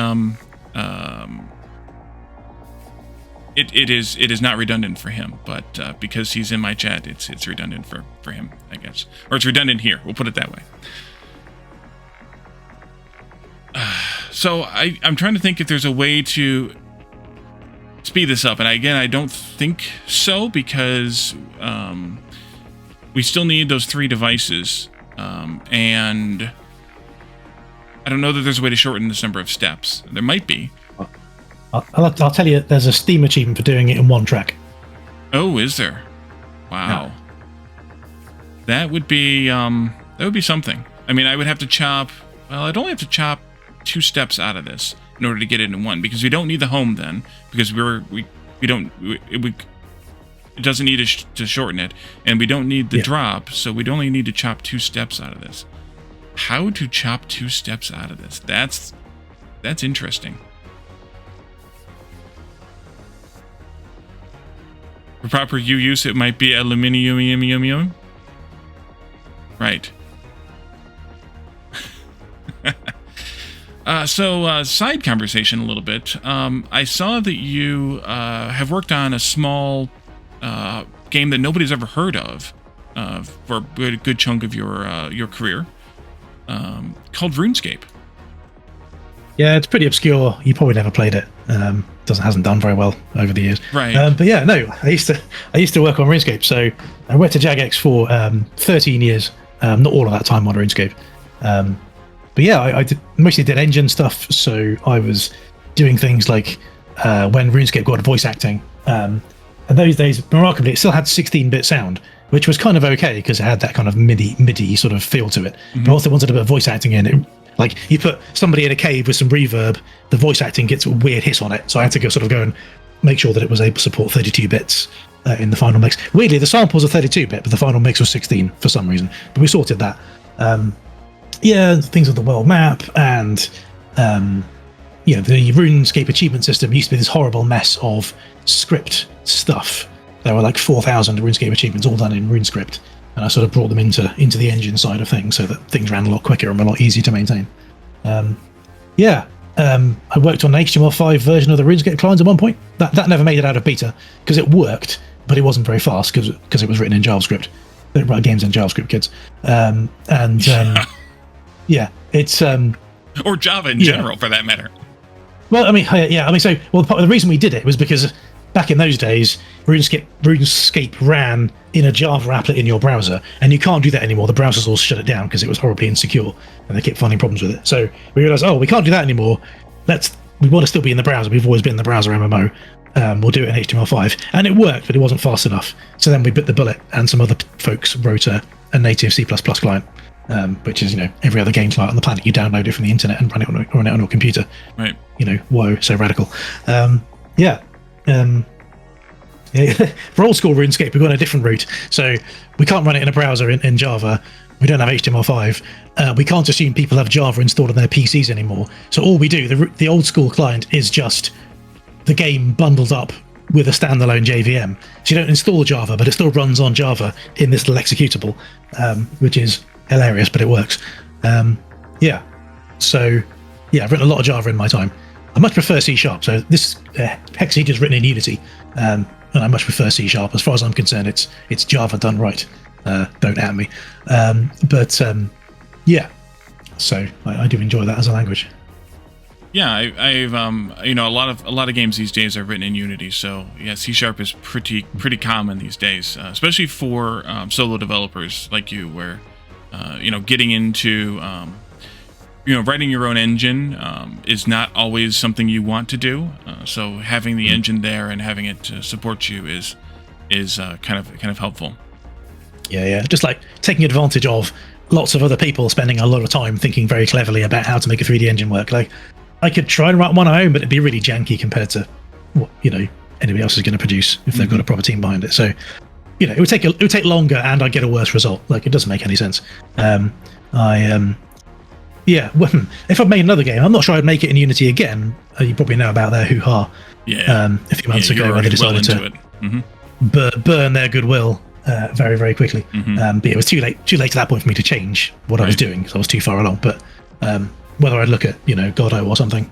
it is not redundant for him, but because he's in my chat, it's redundant for him, I guess, or it's redundant here. We'll put it that way. So I'm trying to think if there's a way to speed this up, and again, I don't think so, because we still need those 3 devices, and I don't know that there's a way to shorten this number of steps. There might be. I'll tell you, there's a Steam achievement for doing it in 1 track. Oh, is there? Wow. Yeah. That would be something. I mean, I would have to chop. Well, I'd only have to chop 2 steps out of this in order to get it in 1, because we don't need the home then, because it doesn't need to shorten it, and we don't need the drop, so we'd only need to chop 2 steps out of this. How to chop 2 steps out of this? That's interesting. For proper use, it might be aluminium. Right. So side conversation a little bit. I saw that you have worked on a small game that nobody's ever heard of for a good chunk of your career, called RuneScape. Yeah, it's pretty obscure. You probably never played it. Hasn't done very well over the years. Right. But yeah, no, I used to work on RuneScape. So I worked at Jagex for 13 years. Not all of that time on RuneScape. But yeah, I mostly did engine stuff. So I was doing things like when RuneScape got voice acting. And those days, remarkably, it still had 16-bit sound, which was kind of okay because it had that kind of MIDI sort of feel to it. Mm-hmm. But also wanted a bit of voice acting in it. Like, you put somebody in a cave with some reverb, the voice acting gets a weird hiss on it. So I had to go and make sure that it was able to support 32 bits in the final mix. Weirdly, the samples are 32-bit, but the final mix was 16 for some reason. But we sorted that. Things with the world map and the RuneScape achievement system used to be this horrible mess of script stuff. There were like 4,000 RuneScape achievements all done in RuneScript, and I sort of brought them into the engine side of things so that things ran a lot quicker and were a lot easier to maintain. I worked on an HTML5 version of the RuneScape client at one point. That never made it out of beta because it worked, but it wasn't very fast because it was written in JavaScript. They don't write games in JavaScript, kids. It's or Java in general, for that matter. Well, the reason we did it was because back in those days, RuneScape ran in a Java applet in your browser, and you can't do that anymore. The browsers all shut it down because it was horribly insecure, and they kept finding problems with it. So we realized, we can't do that anymore. We want to still be in the browser. We've always been in the browser MMO. We'll do it in HTML5, and it worked, but it wasn't fast enough. So then we bit the bullet, and some other folks wrote a native C++ client, which is every other game client on the planet. You download it from the internet and run it on your computer. Right. Whoa, so radical. For old school RuneScape, we've gone a different route. So we can't run it in a browser in Java. We don't have HTML5. We can't assume people have Java installed on their PCs anymore. So all we do, the old school client, is just the game bundled up with a standalone JVM. So you don't install Java, but it still runs on Java in this little executable, which is hilarious, but it works. I've written a lot of Java in my time. I much prefer C#. So this Hexahedra is written in Unity, and I much prefer C#. As far as I'm concerned, it's Java done right. Don't at me. So I do enjoy that as a language. Yeah, I've a lot of games these days are written in Unity, so yeah, C# is pretty common these days, especially for solo developers like you, where getting into writing your own engine is not always something you want to do. So having the engine there and having it to support you is kind of helpful. Yeah, just like taking advantage of lots of other people spending a lot of time thinking very cleverly about how to make a 3D engine work. Like, I could try and write one on my own, but it'd be really janky compared to what anybody else is going to produce if they've got a proper team behind it. So it would take longer, and I'd get a worse result. Like, it doesn't make any sense. If I'd made another game, I'm not sure I'd make it in Unity again. You probably know about their hoo-ha a few months ago when they decided to burn their goodwill very, very quickly. But it was too late at that point for me to change what I was doing, because I was too far along. But whether I'd look at Godot or something.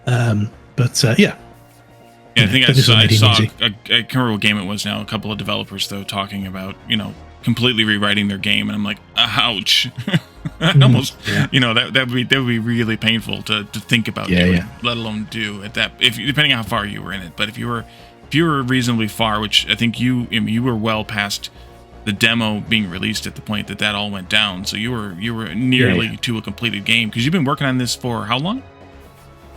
I think I saw I can't remember what game it was now. A couple of developers though talking about completely rewriting their game, and I'm like, ouch. Almost, that would be really painful to think about doing, let alone do at that. Depending on how far you were in it, but if you were reasonably far, which I think you were well past the demo being released at the point that all went down, so you were nearly to a completed game, because you've been working on this for how long?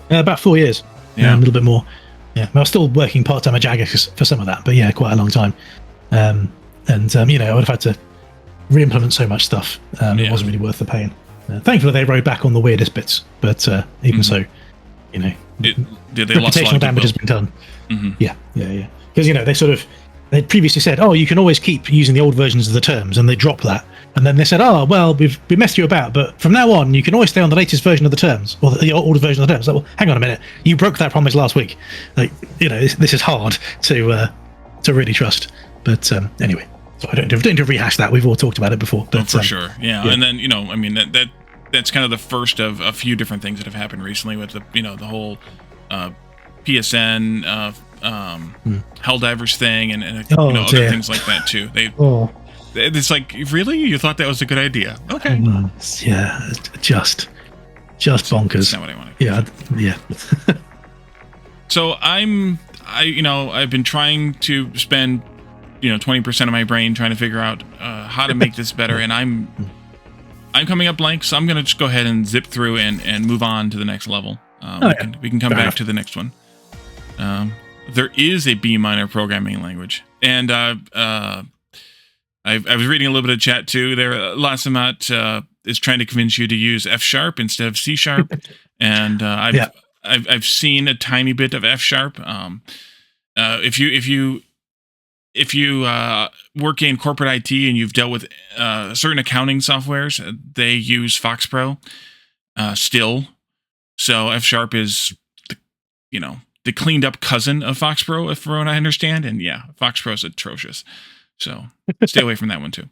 About 4 years. A little bit more. I was still working part-time at Jagex for some of that, but quite a long time. I would have had to re-implement so much stuff. It wasn't really worth the pain. Thankfully, they rode back on the weirdest bits, but even so, reputational damage has been done. Because they previously said, you can always keep using the old versions of the terms, and they dropped that. And then they said, we messed you about, but from now on, you can always stay on the latest version of the terms, or the old version of the terms. Like, well, hang on a minute, you broke that promise last week. This is hard to really trust. But anyway, so I don't need to rehash that. We've all talked about it before. But, for sure, And then that's kind of the first of a few different things that have happened recently with the whole PSN Helldivers thing and other things like that too. It's like, really, you thought that was a good idea? Okay. Just bonkers. That's not what I wanted. So I've been trying to spend 20% of my brain trying to figure out how to make this better, and I'm coming up blank, so I'm gonna just go ahead and zip through and move on to the next level. We can come back to the next one. There is a B minor programming language, and I was reading a little bit of chat too. There are lots about is trying to convince you to use F# instead of C#, and I've seen a tiny bit of F#. If you work in corporate IT and you've dealt with certain accounting softwares, they use FoxPro still. So F# is the cleaned up cousin of FoxPro, if from what I understand. And yeah, FoxPro is atrocious. So stay away from that one too.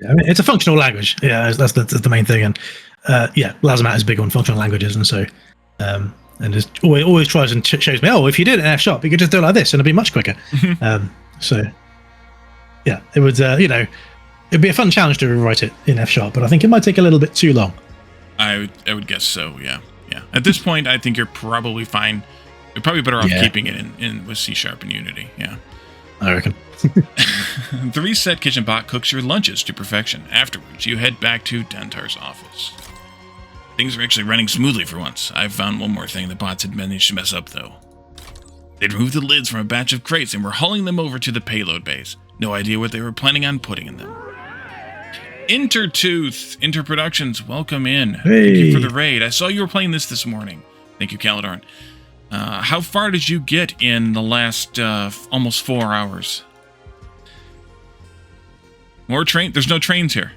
Yeah, I mean, it's a functional language. Yeah, that's the main thing. And Lazamat is big on functional languages, and so and just always tries and shows me, oh, if you did it in F#, you could just do it like this, and it'd be much quicker. So yeah, it would it'd be a fun challenge to rewrite it in F#, but I think it might take a little bit too long. I would guess so. Yeah. At this point, I think you're probably fine. You're probably better off keeping it in with C# and Unity. Yeah, I reckon. The reset kitchen bot cooks your lunches to perfection. Afterwards, you head back to Dentar's office. Things are actually running smoothly for once. I've found one more thing the bots had managed to mess up, though. They'd removed the lids from a batch of crates and were hauling them over to the payload base. No idea what they were planning on putting in them. Intertooth, Interproductions, welcome in. Hey. Thank you for the raid. I saw you were playing this morning. Thank you, Caladorn. How far did you get in the last almost 4 hours? More train? There's no trains here.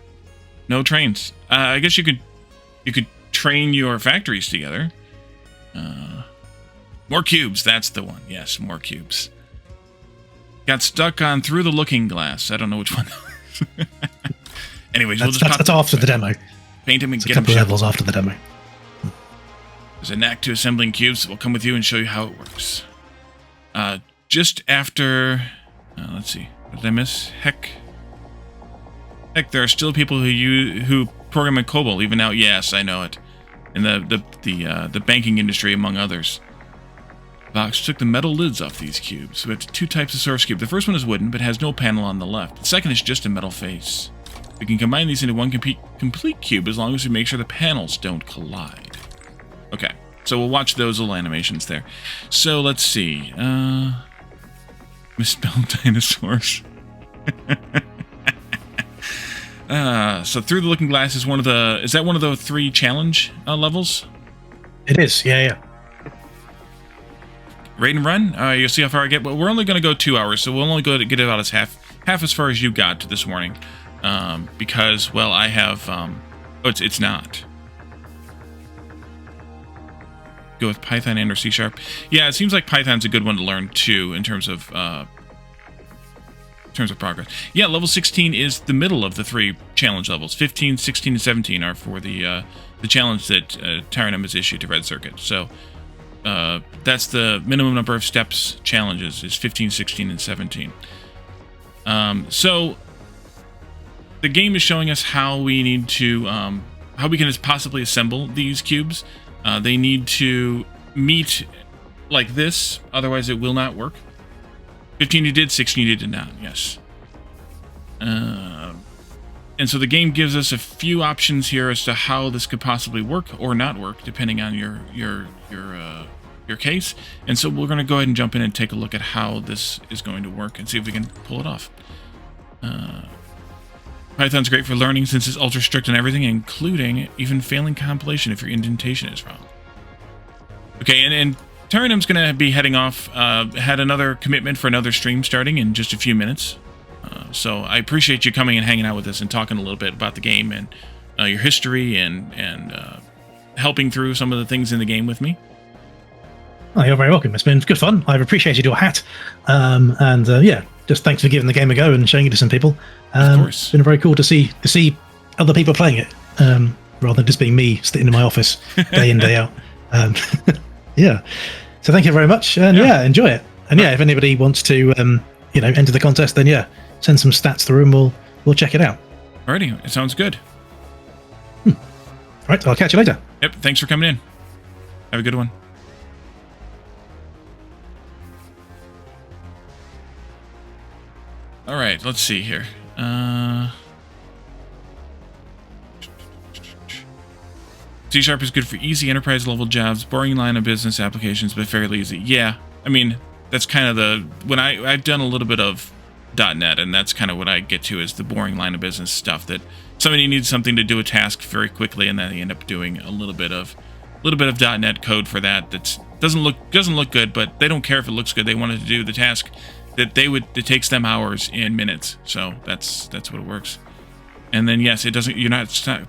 No trains. I guess you could train your factories together. More cubes. That's the one. Yes, more cubes. Got stuck on Through the Looking Glass. I don't know which one. Anyways, that's after the demo. Paint him and get a couple him levels after the demo. There's a knack to assembling cubes. We'll come with you and show you how it works. Just after... let's see. What did I miss? Heck, there are still people who program in COBOL even now. Yes, I know it. In the banking industry, among others. Vox took the metal lids off these cubes. We have two types of source cube. The first one is wooden, but has no panel on the left. The second is just a metal face. We can combine these into one complete cube as long as we make sure the panels don't collide. Okay, so we'll watch those little animations there. So let's see. Misspelled dinosaurs. So Through the Looking Glass is one of the... Is that one of the 3 challenge levels? It is, yeah. Raid and run? You'll see how far I get. Well, we're only going to go 2 hours, so we'll only go to get about as half as far as you got this morning. Because, well, I have... it's not. Go with Python and or C#. Yeah, it seems like Python's a good one to learn, too, in terms of progress. Yeah, level 16 is the middle of the 3 challenge levels. 15, 16, and 17 are for the challenge that Tarrenam has issued to Red Circuit. So that's the minimum number of steps challenges is 15, 16, and 17. So the game is showing us how we need to how we can possibly assemble these cubes. They need to meet like this, otherwise it will not work. 15 you did, 16 you did not, yes. And so the game gives us a few options here as to how this could possibly work or not work, depending on your case. And so we're going to go ahead and jump in and take a look at how this is going to work and see if we can pull it off. Python's great for learning since it's ultra strict on everything, including even failing compilation if your indentation is wrong. Okay, and Tarrenam's going to be heading off. Had another commitment for another stream starting in just a few minutes. So I appreciate you coming and hanging out with us and talking a little bit about the game and your history and helping through some of the things in the game with me. Oh, you're very welcome. It's been good fun. I've appreciated your hat. Just thanks for giving the game a go and showing it to some people. Of course. It's been very cool to see other people playing it, rather than just being me sitting in my office day in, day out. Yeah. So thank you very much, and enjoy it. And if anybody wants to, enter the contest, then send some stats through, and we'll check it out. Alrighty, it sounds good. All right, I'll catch you later. Yep. Thanks for coming in. Have a good one. All right, let's see here. C# is good for easy enterprise level jobs, boring line of business applications, but fairly easy. Yeah, I mean, that's kind of when I've done a little bit of .NET, and that's kind of what I get to is the boring line of business stuff that somebody needs something to do a task very quickly, and then they end up doing a little bit of .NET code for that. That doesn't look good, but they don't care if it looks good. They wanted to do the task that it takes them hours in minutes. So that's what it works. And then yes, it doesn't.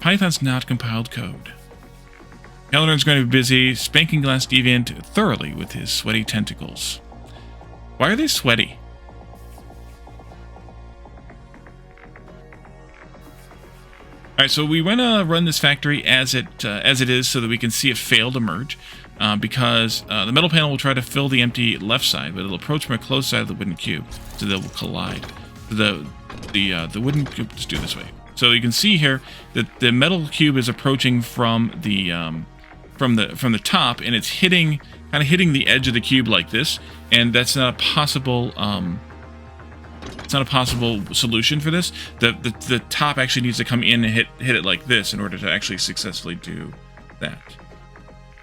Python's not compiled code. Calodron's going to be busy spanking Glass Deviant thoroughly with his sweaty tentacles. Why are they sweaty? All right, so we want to run this factory as it is so that we can see it fail to merge, because the metal panel will try to fill the empty left side, but it'll approach from a closed side of the wooden cube, so they will collide. The wooden cube. Let's do it this way. So you can see here that the metal cube is approaching from the top, and it's kind of hitting the edge of the cube like this, and that's not a possible. It's not a possible solution for this. The top actually needs to come in and hit it like this in order to actually successfully do that.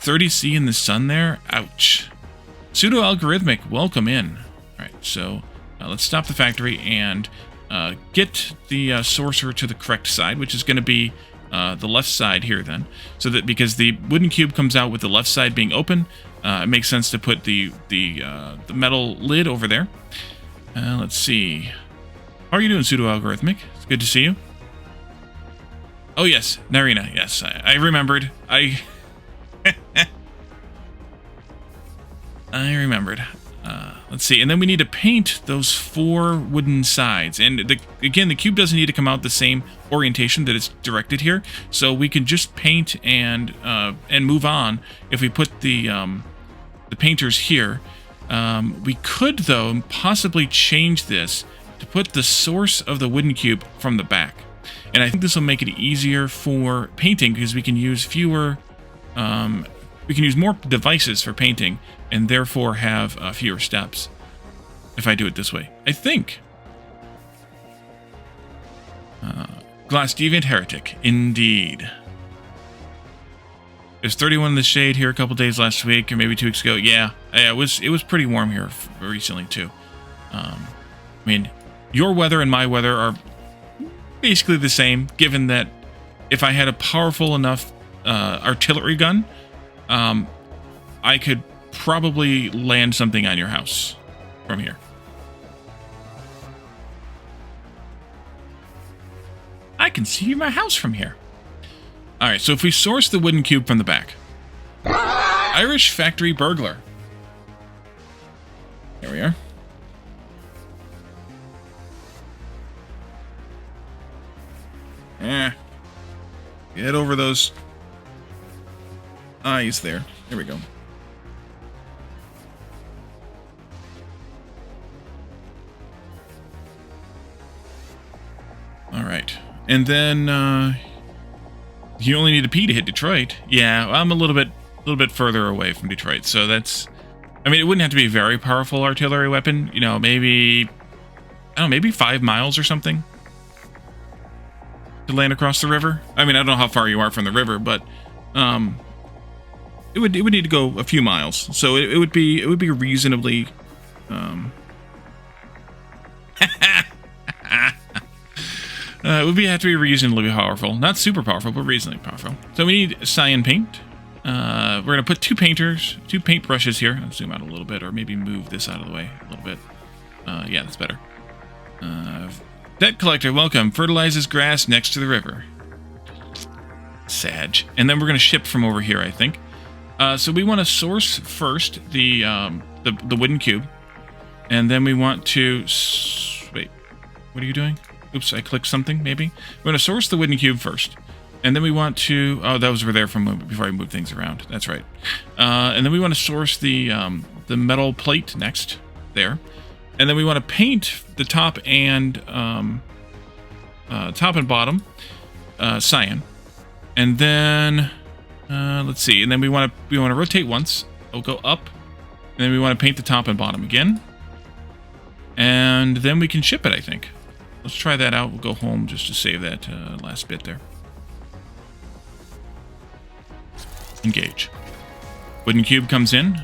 30C in the sun there? Ouch. Pseudo-algorithmic, welcome in. Alright, so let's stop the factory and get the sorcerer to the correct side, which is going to be the left side here then. So that because the wooden cube comes out with the left side being open, it makes sense to put the metal lid over there. Let's see. How are you doing, Pseudo-Algorithmic? It's good to see you. Oh, yes. Narina. Yes, I remembered. I remembered. Let's see. And then we need to paint those 4 wooden sides. And again, the cube doesn't need to come out the same orientation that it's directed here. So we can just paint and move on if we put the painters here. We could, though, possibly change this to put the source of the wooden cube from the back. And I think this will make it easier for painting because we can use fewer, we can use more devices for painting and therefore have fewer steps if I do it this way. I think. Glass Deviant Heretic, indeed. There's 31 in the shade here a couple days last week, or maybe 2 weeks ago. Yeah, it was pretty warm here recently too. I mean, your weather and my weather are basically the same, given that if I had a powerful enough artillery gun, I could probably land something on your house from here. I can see my house from here. All right, so if we source the wooden cube from the back. Irish Factory Burglar. There we are. Get over those eyes there. There we go. All right. And then you only need a P to hit Detroit. Yeah, I'm a little bit further away from Detroit, so that's. I mean, it wouldn't have to be a very powerful artillery weapon. You know, maybe I don't know, maybe 5 miles or something to land across the river. I mean, I don't know how far you are from the river, but it would need to go a few miles. So it would be reasonably. It would have to be reasonably powerful. Not super powerful, but reasonably powerful. So we need cyan paint. We're going to put 2 paint brushes here. I'll zoom out a little bit, or maybe move this out of the way a little bit. Yeah, that's better. Debt collector, welcome. Fertilizes grass next to the river. Sag. And then we're going to ship from over here, I think. So we want to source first the wooden cube. And then we want to... Wait, what are you doing? Oops, I clicked something, maybe. We're going to source the wooden cube first. And then we want to... Oh, those were there from before I moved things around. That's right. And then we want to source the metal plate next. There. And then we want to paint the top and bottom cyan. And then... let's see. And then we want to rotate once. It'll go up. And then we want to paint the top and bottom again. And then we can ship it, I think. Let's try that out. We'll go home just to save that last bit there. Engage. Wooden cube comes in.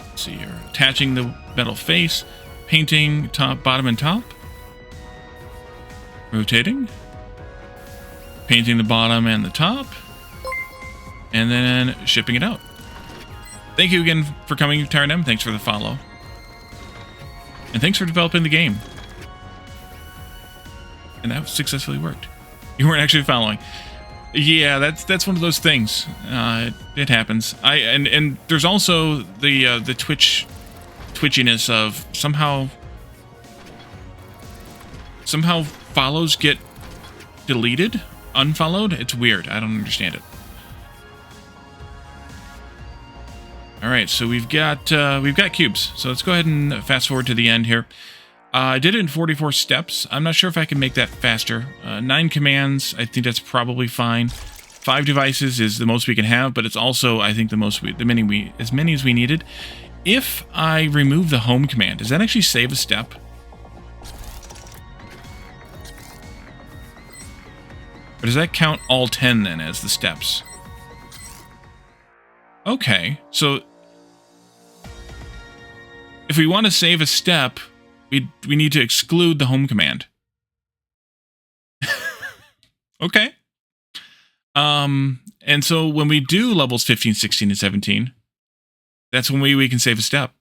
Let's see here. Attaching the metal face. Painting top, bottom, and top. Rotating. Painting the bottom and the top. And then shipping it out. Thank you again for coming, Tarrenam. Thanks for the follow. And thanks for developing the game. And that successfully worked. You weren't actually following. Yeah, that's one of those things. It happens. And there's also the twitchiness of somehow follows get deleted, unfollowed. It's weird. I don't understand it. All right, so we've got cubes. So let's go ahead and fast forward to the end here. I did it in 44 steps. I'm not sure if I can make that faster. 9 commands, I think that's probably fine. 5 devices is the most we can have, but it's also, I think, as many as we needed. If I remove the home command, does that actually save a step? Or does that count all 10 then as the steps? Okay, so if we want to save a step, we need to exclude the home command. Okay. And so when we do levels 15, 16, and 17, that's when we can save a step.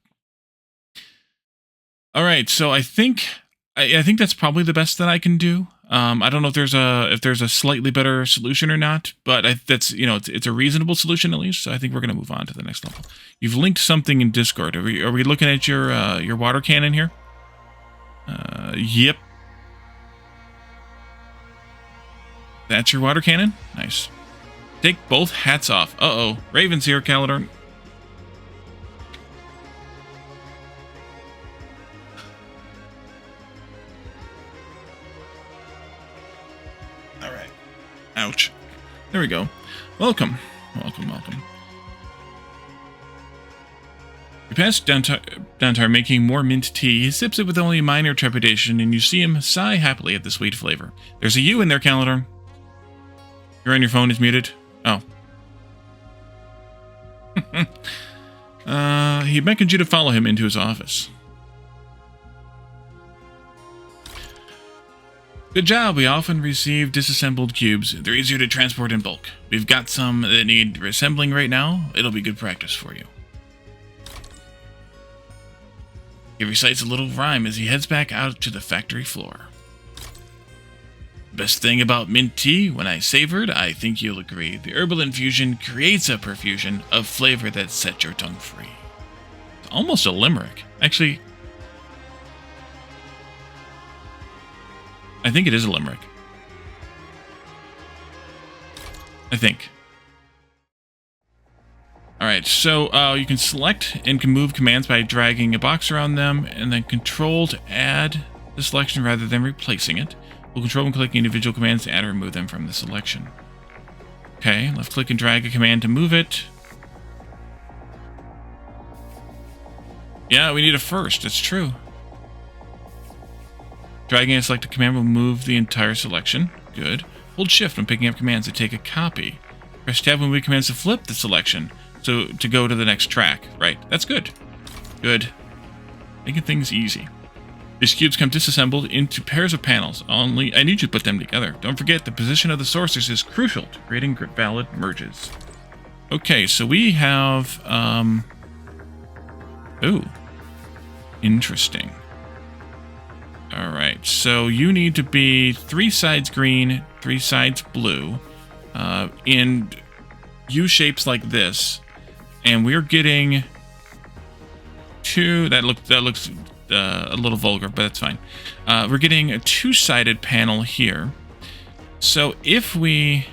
All right, so I think that's probably the best that I can do. I don't know if there's a slightly better solution or not, but that's it's a reasonable solution at least. So I think we're gonna move on to the next level. You've linked something in Discord. Are we looking at your water cannon here? Yep. That's your water cannon? Nice. Take both hats off. Uh-oh. Raven's here, Calidor. Alright. Ouch. There we go. Welcome. Welcome, welcome. You pass Dantar making more mint tea. He sips it with only minor trepidation, and you see him sigh happily at the sweet flavor. There's a U in there, Calidor. You're on your phone, is muted. Oh. He beckoned you to follow him into his office. Good job. We often receive disassembled cubes. They're easier to transport in bulk. We've got some that need reassembling right now. It'll be good practice for you. He recites a little rhyme as he heads back out to the factory floor. Best thing about mint tea, when I savored, I think you'll agree. The herbal infusion creates a perfusion of flavor that sets your tongue free. It's almost a limerick. Actually, I think it is a limerick. I think. Alright, so you can select and can move commands by dragging a box around them, and then control to add the selection rather than replacing it. We'll control when clicking individual commands to add or remove them from the selection. Okay, left click and drag a command to move it. Yeah, we need a first, that's true. Dragging a selected command will move the entire selection. Good. Hold shift when picking up commands to take a copy. Press tab when we commands to flip the selection. So to go to the next track. Right, that's good. Good. Making things easy. These cubes come disassembled into pairs of panels. I need you to put them together. Don't forget, the position of the sources is crucial to creating valid merges. Okay, so we have... Ooh. Interesting. Alright, so you need to be 3 sides green, 3 sides blue, in U-shapes like this. And we're getting 2... That looks a little vulgar, but that's fine. We're getting a 2-sided panel here. So if we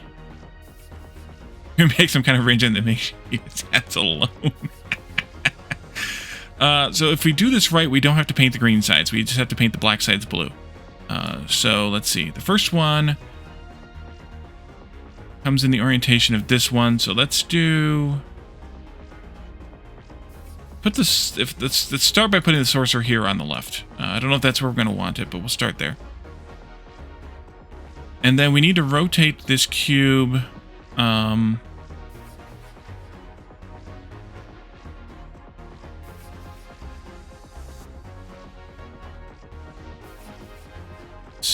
make some kind of arrangement that makes its hats alone. So if we do this right, we don't have to paint the green sides. We just have to paint the black sides blue. So let's see. The first one comes in the orientation of this one. So let's do... Let's start by putting the sorcerer here on the left. I don't know if that's where we're going to want it, but we'll start there. And then we need to rotate this cube.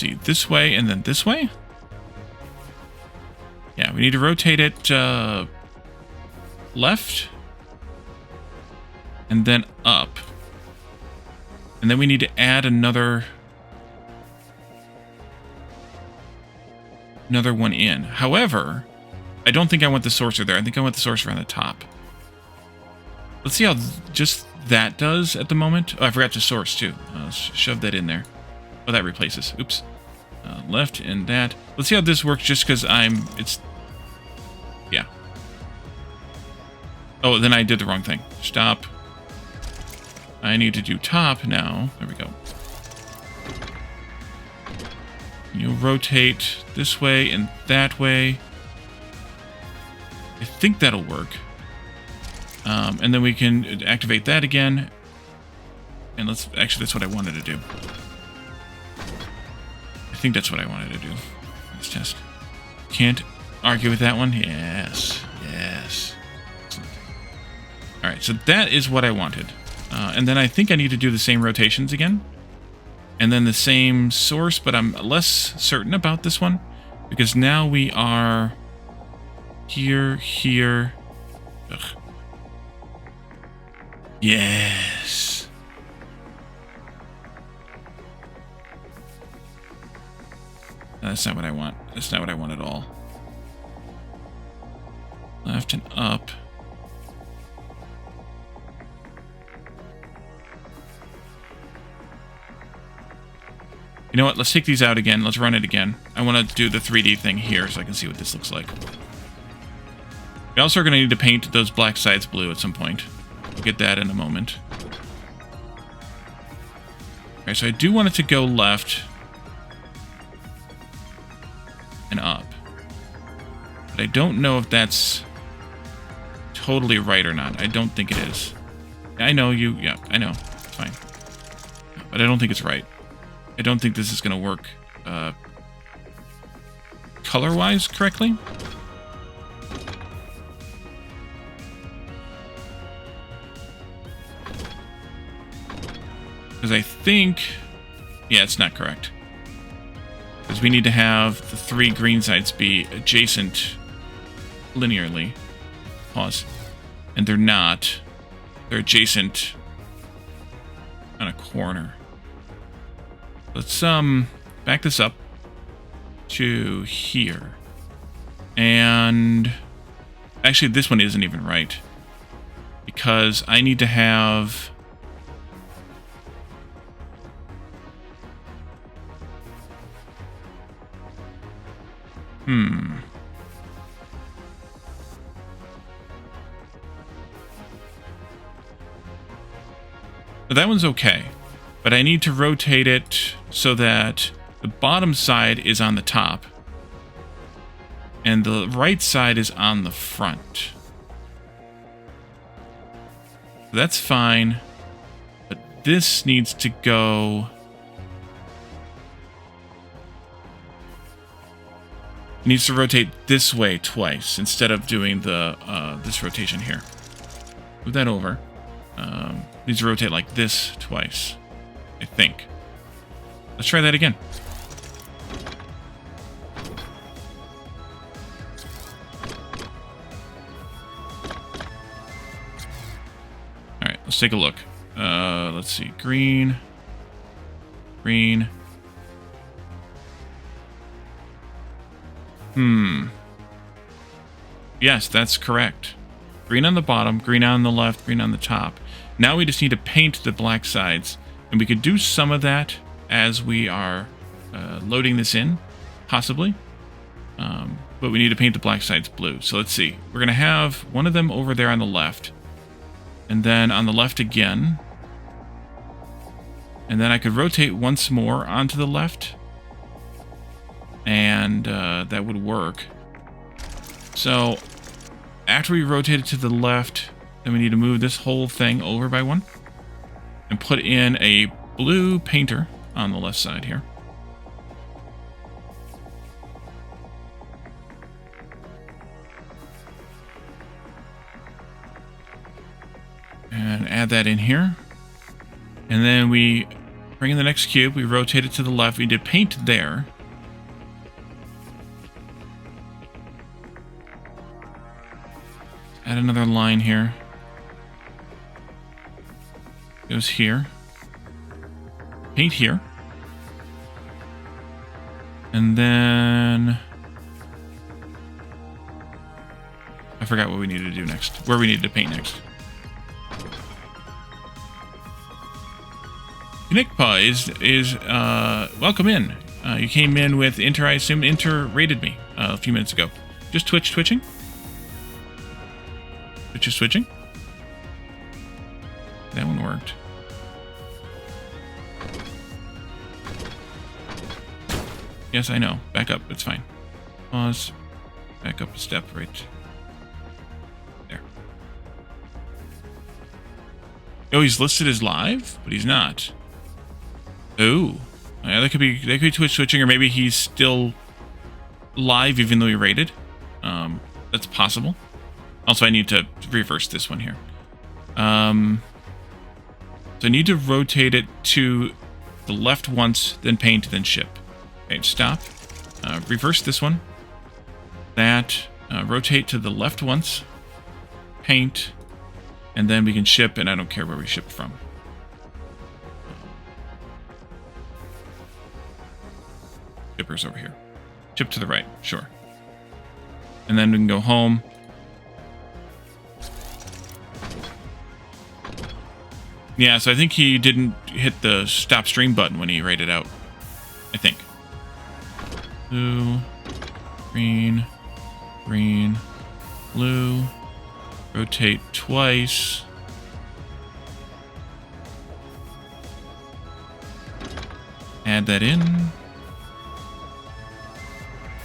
see, this way and then this way? Yeah, we need to rotate it left and then up. And then we need to add another one in. However, I don't think I want the sorcerer there. I think I want the sorcerer on the top. Let's see how just that does at the moment. Oh, I forgot to source too. Let's shove that in there. Oh, that replaces. Oops. Left and that. Let's see how this works just because yeah. Oh, then I did the wrong thing. Stop. I need to do top now. There we go. You'll rotate this way and that way. I think that'll work. And then we can activate that again. And actually, that's what I wanted to do. I think that's what I wanted to do. Let's test. Can't argue with that one. Yes. Yes. All right, so that is what I wanted. And then I think I need to do the same rotations again. And then the same source, but I'm less certain about this one. Because now we are here. Ugh. Yes. No, that's not what I want. That's not what I want at all. Left and up. You know what? Let's take these out again. Let's run it again. I want to do the 3D thing here so I can see what this looks like. We also are going to need to paint those black sides blue at some point. We'll get that in a moment. Okay, so I do want it to go left and up. But I don't know if that's totally right or not. I don't think it is. I know you... Yeah, I know. It's fine. But I don't think it's right. I don't think this is going to work color-wise correctly. Because I think... Yeah, it's not correct. Because we need to have the 3 green sides be adjacent linearly. Pause. And they're not. They're adjacent on a corner. Let's back this up to here. And actually this one isn't even right. Because I need to have... But that one's okay. But I need to rotate it so that the bottom side is on the top. And the right side is on the front. That's fine. But this needs to go... It needs to rotate this way twice instead of doing the this rotation here. Move that over. Needs to rotate like this twice, I think. Let's try that again. All right, let's take a look. Let's see, green, green. Yes, that's correct. Green on the bottom, green on the left, green on the top. Now we just need to paint the black sides. And we could do some of that as we are loading this in, possibly. But we need to paint the black sides blue. So let's see. We're going to have one of them over there on the left. And then on the left again. And then I could rotate once more onto the left. And that would work. So after we rotate it to the left, then we need to move this whole thing over by one. And put in a blue painter on the left side here. And add that in here. And then we bring in the next cube. We rotate it to the left. We did paint there. Add another line here. Goes here. Paint here. And then... I forgot what we needed to do next. Where we needed to paint next. Nickpa is welcome in. You came in with Inter, I assume Inter rated me a few minutes ago. Just twitching? Twitch is switching? That one worked. Yes, I know. Back up. It's fine. Pause. Back up a step right there. Oh, he's listed as live, but he's not. Oh, yeah, that could be Twitch switching, or maybe he's still live even though he rated. That's possible. Also, I need to reverse this one here. So I need to rotate it to the left once, then paint, then ship. Okay, stop. Reverse this one. That. Rotate to the left once, paint, and then we can ship, and I don't care where we ship from. Shipper's over here. Ship to the right, sure. And then we can go home. Yeah, so I think he didn't hit the stop stream button when he rated out. I think. Blue, green, green, blue. Rotate twice. Add that in.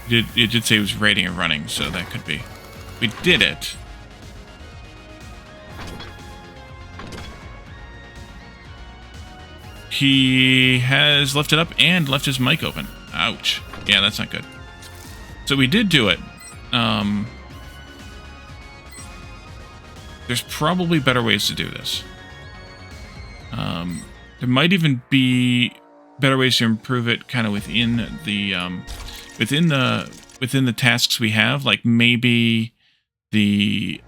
It did say it was rating and running, so that could be. We did it. He has left it up and left his mic open. Ouch. Yeah, that's not good. So we did do it. There's probably better ways to do this. There might even be better ways to improve it kind of within the tasks we have. Like maybe the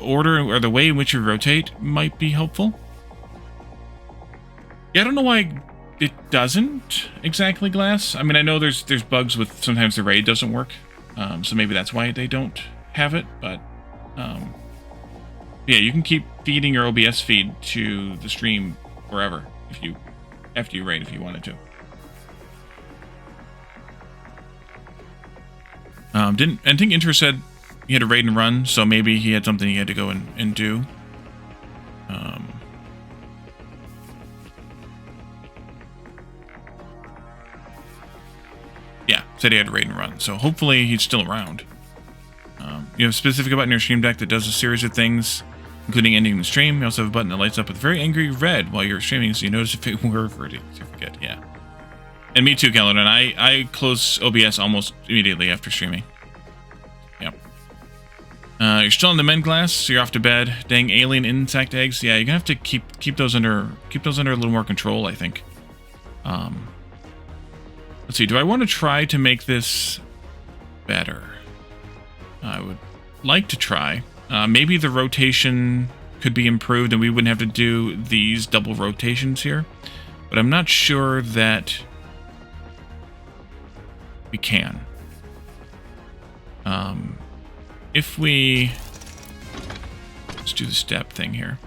order or the way in which you rotate might be helpful. Yeah, I don't know why it doesn't exactly, Glass. I mean, I know there's bugs with sometimes the raid doesn't work, so maybe that's why they don't have it. But yeah, you can keep feeding your OBS feed to the stream wherever after you raid if you wanted to. I think Inter said he had to raid and run, so maybe he had something he had to go and do. Yeah, said he had to raid and run, so hopefully he's still around. You have a specific button in your stream deck that does a series of things, including ending the stream. You also have a button that lights up with very angry red while you're streaming, so you notice if it were to forget. Yeah. And me too, Calendar. And I close OBS almost immediately after streaming. Yep. You're still in the men glass, so you're off to bed. Dang alien insect eggs. Yeah, you're gonna have to keep those under a little more control, I think. Let's see. Do I want to try to make this better? I would like to try. Maybe the rotation could be improved, and we wouldn't have to do these double rotations here. But I'm not sure that we can. If we... Let's do the step thing here.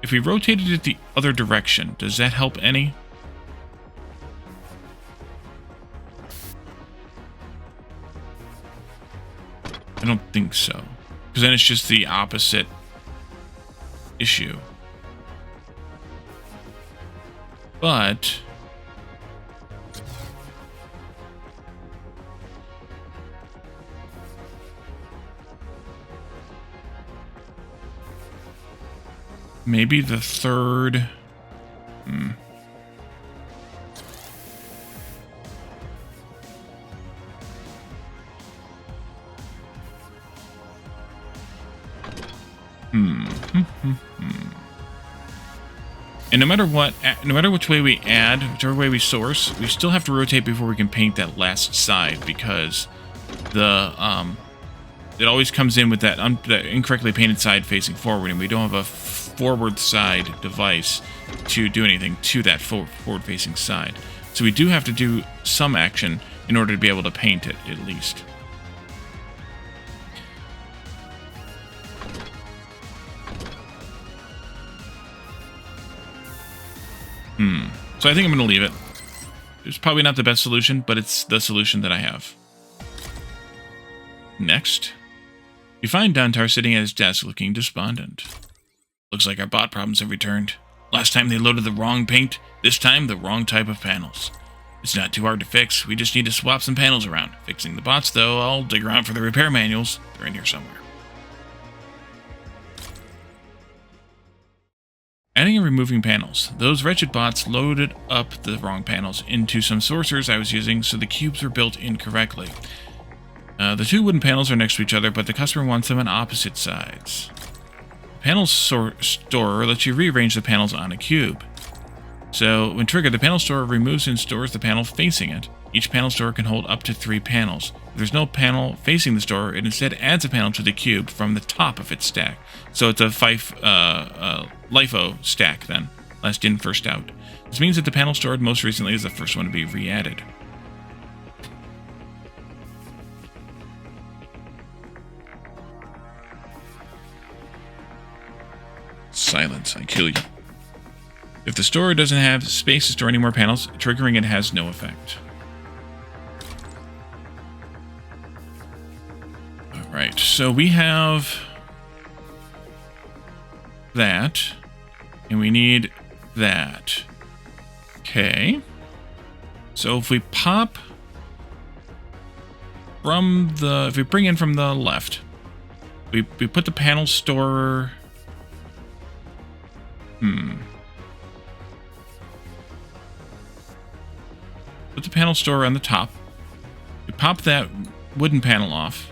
If we rotated it the other direction, does that help any? I don't think so. Because then it's just the opposite issue. But... maybe the third... And no matter what, no matter which way we add, whichever way we source, we still have to rotate before we can paint that last side, because the it always comes in with that incorrectly painted side facing forward, and we don't have a forward side device to do anything to that forward facing side. So we do have to do some action in order to be able to paint it, at least. So I think I'm going to leave it. It's probably not the best solution, but it's the solution that I have. Next, you find Dantar sitting at his desk looking despondent. Looks like our bot problems have returned. Last time they loaded the wrong paint, this time the wrong type of panels. It's not too hard to fix, we just need to swap some panels around. Fixing the bots though, I'll dig around for the repair manuals. They're in here somewhere. Adding and removing panels. Those wretched bots loaded up the wrong panels into some sorcerers I was using, so the cubes were built incorrectly. The two wooden panels are next to each other, but the customer wants them on opposite sides. The panel storer lets you rearrange the panels on a cube. So, when triggered, the panel storer removes and stores the panel facing it. Each panel storer can hold up to 3 panels. If there's no panel facing the storer, it instead adds a panel to the cube from the top of its stack. So it's a LIFO stack then. Last in, first out. This means that the panel stored most recently is the first one to be re-added. Silence, I kill you. If the storer doesn't have space to store any more panels, triggering it has no effect. Alright, so we have that, and we need that. Okay. So if we pop from the, if we bring in from the left, we put the panel storer, put the panel storer on the top. We pop that wooden panel off.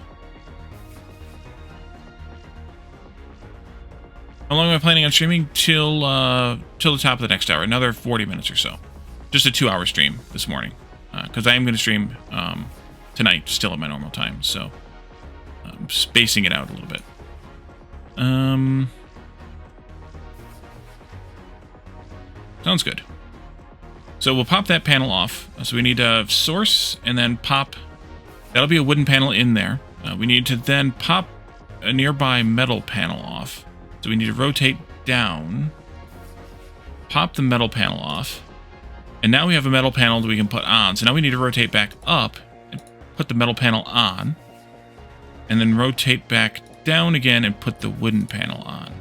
How long am I planning on streaming? Till the top of the next hour. Another 40 minutes or so. Just a 2-hour stream this morning. Because I am going to stream tonight, still at my normal time. So, I'm spacing it out a little bit. Sounds good. So we'll pop that panel off. So we need a source and then pop. That'll be a wooden panel in there. We need to then pop a nearby metal panel off. So we need to rotate down, pop the metal panel off, and now we have a metal panel that we can put on. So now we need to rotate back up and put the metal panel on, and then rotate back down again and put the wooden panel on.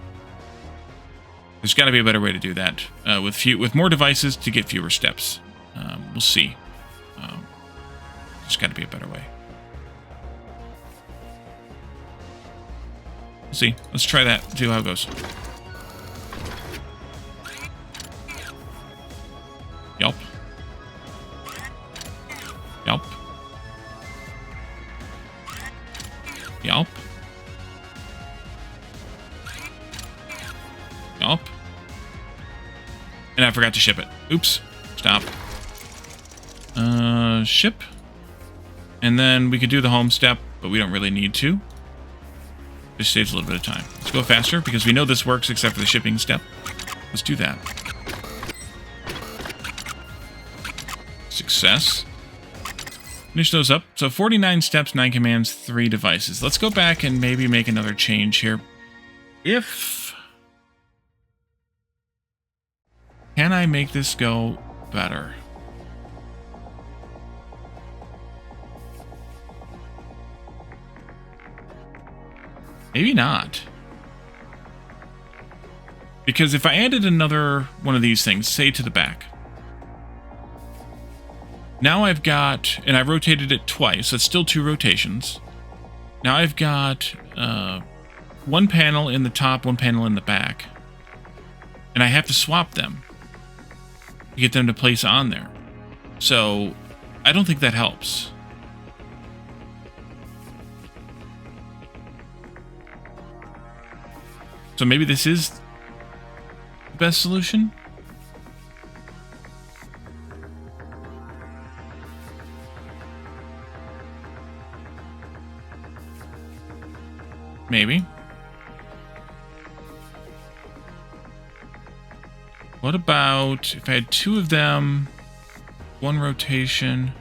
There's got to be a better way to do that with more devices to get fewer steps. We'll see. There's got to be a better way. We'll see. Let's try that. See how it goes. Yelp. Yelp. Yelp. Yelp. And I forgot to ship it. Oops. Stop. Ship. And then we could do the home step, but we don't really need to. Just saves a little bit of time. Let's go faster, because we know this works except for the shipping step. Let's do that. Success. Finish those up. So 49 steps, 9 commands, 3 devices. Let's go back and maybe make another change here. Can I make this go better? Maybe not. Because if I added another one of these things, say to the back. Now I've got, and I rotated it twice, that's still 2 rotations. Now I've got 1 panel in the top, 1 panel in the back. And I have to swap them to get them to place on there. So I don't think that helps. So maybe this is the best solution? Maybe. What about if I had 2 of them, 1 rotation,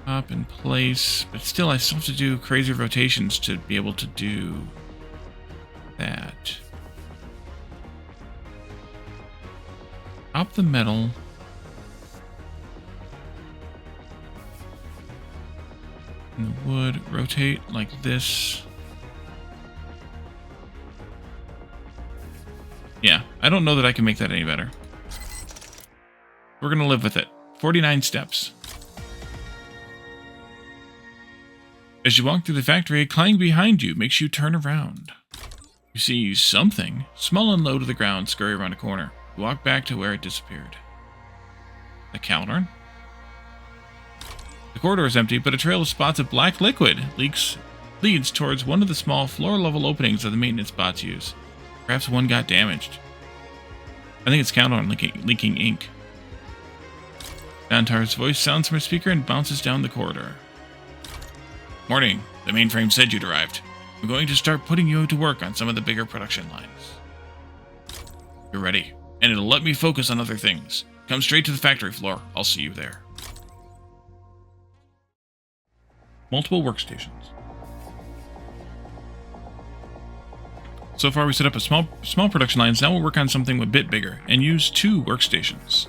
up in place, but still I still have to do crazy rotations to be able to do that. Pop the metal. And the wood, rotate like this. Yeah, I don't know that I can make that any better. We're going to live with it. 49 steps. As you walk through the factory, a clang behind you makes you turn around. You see something, small and low to the ground, scurry around a corner. You walk back to where it disappeared. The cauldron? The corridor is empty, but a trail of spots of black liquid leads towards one of the small floor-level openings that the maintenance bots use. Perhaps one got damaged. I think it's cauldron leaking ink. Dantar's voice sounds from a speaker and bounces down the corridor. Morning. The mainframe said you'd arrived. I'm going to start putting you to work on some of the bigger production lines. You're ready, and it'll let me focus on other things. Come straight to the factory floor. I'll see you there. Multiple workstations. So far we set up a small production lines. Now we'll work on something a bit bigger and use 2 workstations.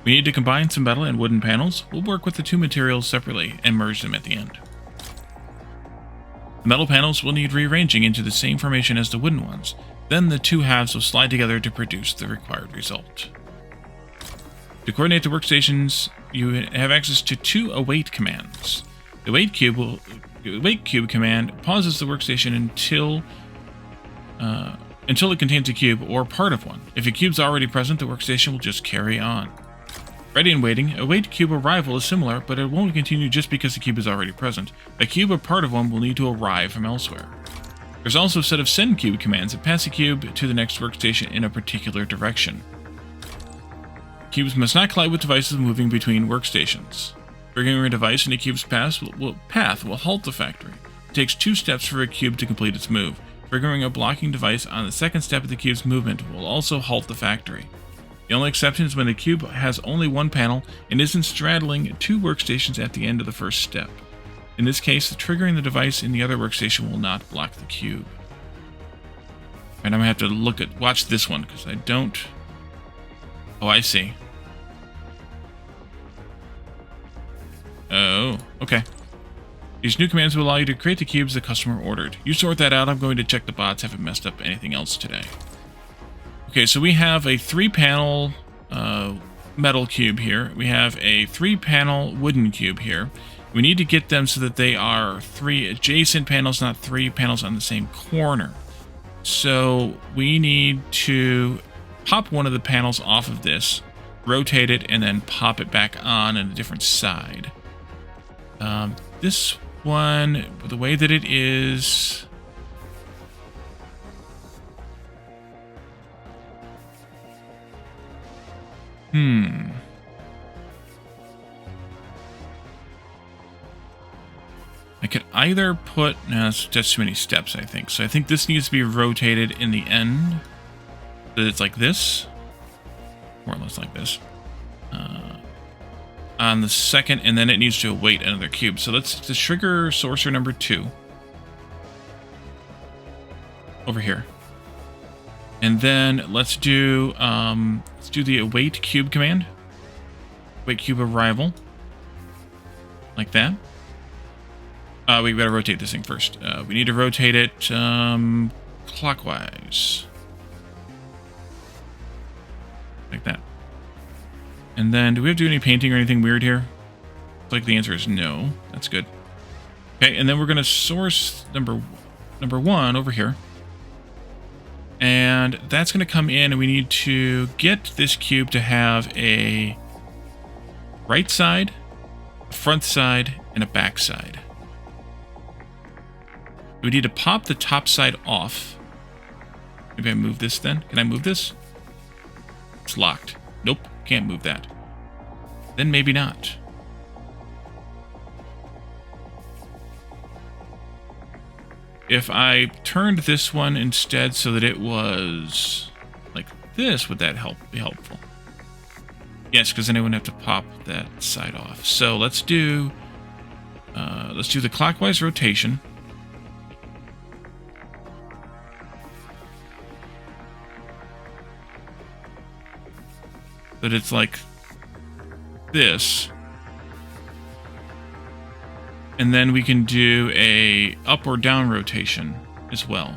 We need to combine some metal and wooden panels. We'll work with the 2 materials separately and merge them at the end. The metal panels will need rearranging into the same formation as the wooden ones. Then the 2 halves will slide together to produce the required result. To coordinate the workstations, you have access to 2 await commands. The await cube command pauses the workstation until it contains a cube or part of one. If a cube's already present, the workstation will just carry on. Ready and waiting, await cube arrival is similar, but it won't continue just because the cube is already present. A cube or part of one will need to arrive from elsewhere. There's also a set of send cube commands that pass a cube to the next workstation in a particular direction. Cubes must not collide with devices moving between workstations. Triggering a device in a cube's path will halt the factory. It takes 2 steps for a cube to complete its move. Triggering a blocking device on the second step of the cube's movement will also halt the factory. The only exception is when the cube has only 1 panel and isn't straddling 2 workstations at the end of the first step. In this case, triggering the device in the other workstation will not block the cube. And I'm going to have to watch this one, because I don't... Oh, I see. Oh, okay. These new commands will allow you to create the cubes the customer ordered. You sort that out. I'm going to check the bots haven't messed up anything else today. Okay, so we have a 3-panel metal cube here. We have a 3-panel wooden cube here. We need to get them so that they are 3 adjacent panels, not 3 panels on the same corner. So we need to pop one of the panels off of this, rotate it, and then pop it back on a different side. This one, the way that it is... I could either put... No, that's too many steps, I think. So I think this needs to be rotated in the end. So it's like this. More or less like this. On the second, and then it needs to await another cube. So let's trigger sorcerer number 2. Over here. And then let's do the await cube command. Await cube arrival. Like that. We gotta rotate this thing first. We need to rotate it clockwise. Like that. And then, do we have to do any painting or anything weird here? Looks like the answer is no. That's good. Okay, and then we're gonna source number 1 over here. And that's gonna come in, and we need to get this cube to have a right side, a front side, and a back side. We need to pop the top side off. Maybe I move this then? Can I move this? It's locked. Nope, can't move that. Then maybe not. if I turned this one instead so that it was like this, would that be helpful? Yes, because then I wouldn't have to pop that side off. So let's do the clockwise rotation. That it's like this. And then we can do a up or down rotation as well.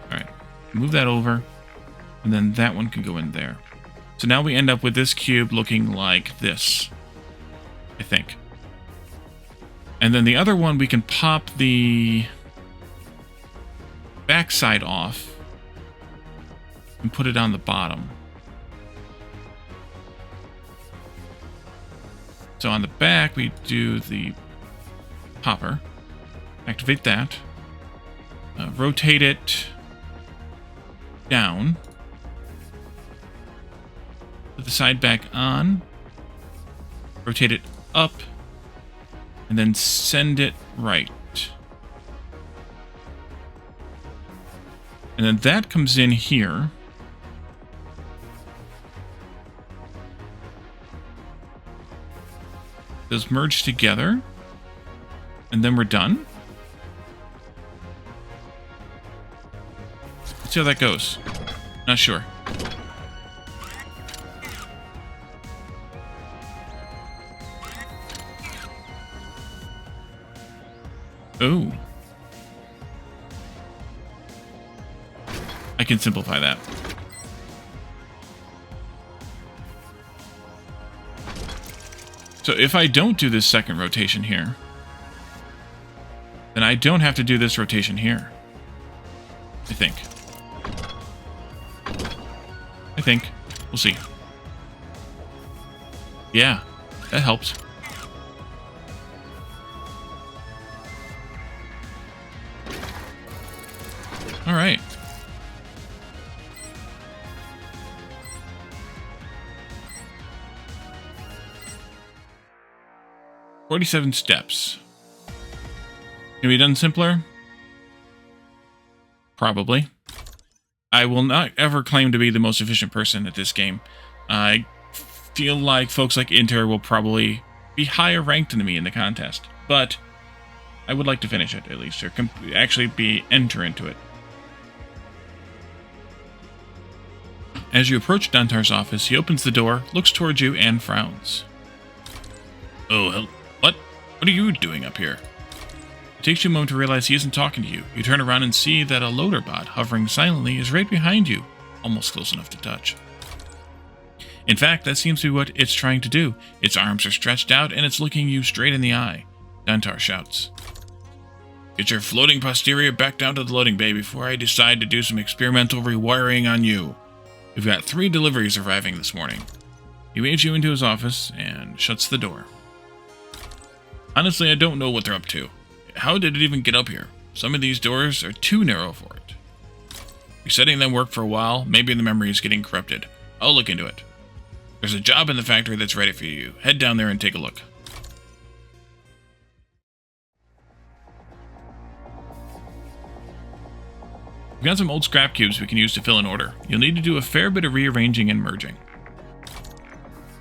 All right, move that over, and then that one can go in there. So now we end up with this cube looking like this, I think. And then the other one, we can pop the backside off and put it on the bottom. So on the back, we do the popper, activate that, rotate it down, put the side back on, rotate it up, and then send it right. And then that comes in here. Those merge together. And then we're done. Let's see how that goes. Not sure. Oh. I can simplify that. So if I don't do this second rotation here, then I don't have to do this rotation here. I think. We'll see. Yeah, that helps. All right. "47 steps. Can be done simpler? Probably. I will not ever claim to be the most efficient person at this game. I feel like folks like Inter will probably be higher ranked than me in the contest, but I would like to finish it at least, or actually enter into it. As you approach Dantar's office, he opens the door, looks towards you, and frowns. "Oh, what? What are you doing up here?" It takes you a moment to realize he isn't talking to you. You turn around and see that a loader bot, hovering silently, is right behind you, almost close enough to touch. In fact, that seems to be what it's trying to do. Its arms are stretched out, and it's looking you straight in the eye. Dantar shouts, "Get your floating posterior back down to the loading bay before I decide to do some experimental rewiring on you. We've got 3 deliveries arriving this morning." He waves you into his office and shuts the door. "Honestly, I don't know what they're up to. How did it even get up here? Some of these doors are too narrow for it. Resetting them worked for a while. Maybe the memory is getting corrupted. I'll look into it. There's a job in the factory that's ready for you. Head down there and take a look." We've got some old scrap cubes we can use to fill in order. You'll need to do a fair bit of rearranging and merging.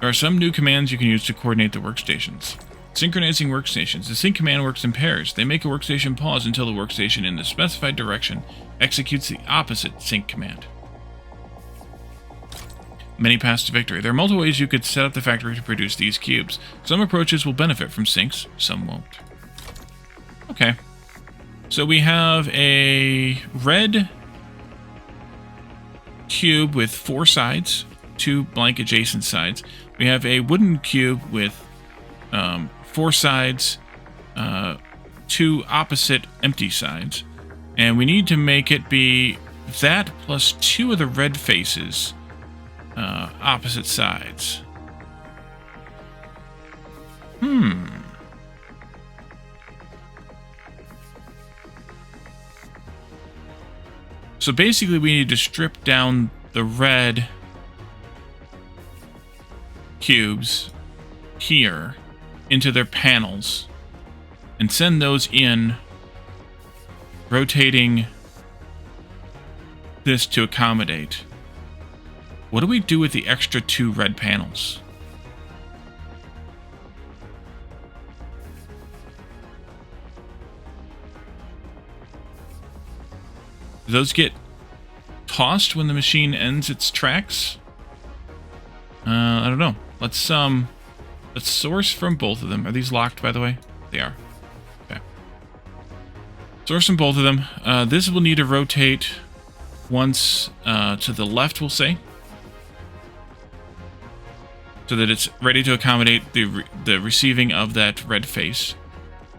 There are some new commands you can use to coordinate the workstations. Synchronizing workstations. The sync command works in pairs. They make a workstation pause until the workstation in the specified direction executes the opposite sync command. Many paths to victory. There are multiple ways you could set up the factory to produce these cubes. Some approaches will benefit from syncs, some won't. Okay. So we have a red cube with 4 sides, 2 blank adjacent sides. We have a wooden cube with 4 sides, 2 opposite empty sides. And we need to make it be that plus 2 of the red faces, opposite sides. So basically we need to strip down the red cubes here into their panels and send those in rotating this to accommodate. What do we do with the extra 2 red panels? Do those get tossed when the machine ends its tracks? I don't know. Let's source from both of them. Are these locked, by the way? They are. Okay. Source from both of them. This will need to rotate once to the left, we'll say, so that it's ready to accommodate the receiving of that red face.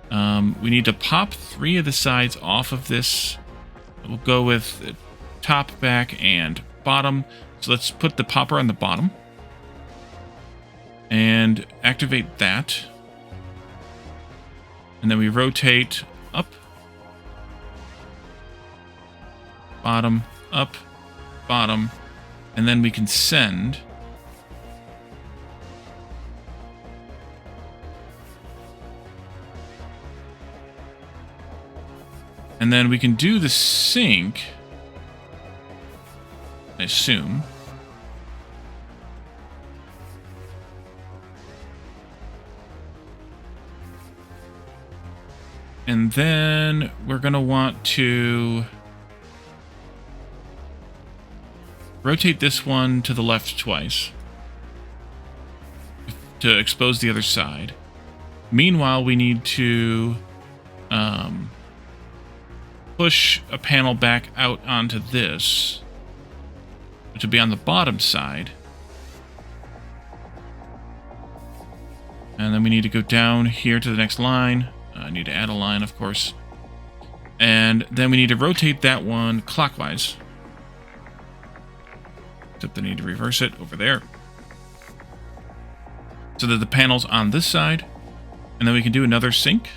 We need to pop 3 of the sides off of this. We'll go with top, back, and bottom. So let's put the popper on the bottom and activate that. And then we rotate up, bottom, up, bottom, and then we can send. And then we can do the sync, I assume. And then we're going to want to rotate this one to the left twice to expose the other side. Meanwhile, we need to push a panel back out onto this, which will be on the bottom side. And then we need to go down here to the next line. I need to add a line, of course. And then we need to rotate that one clockwise. Except I need to reverse it over there, so that the panel's on this side. And then we can do another sync.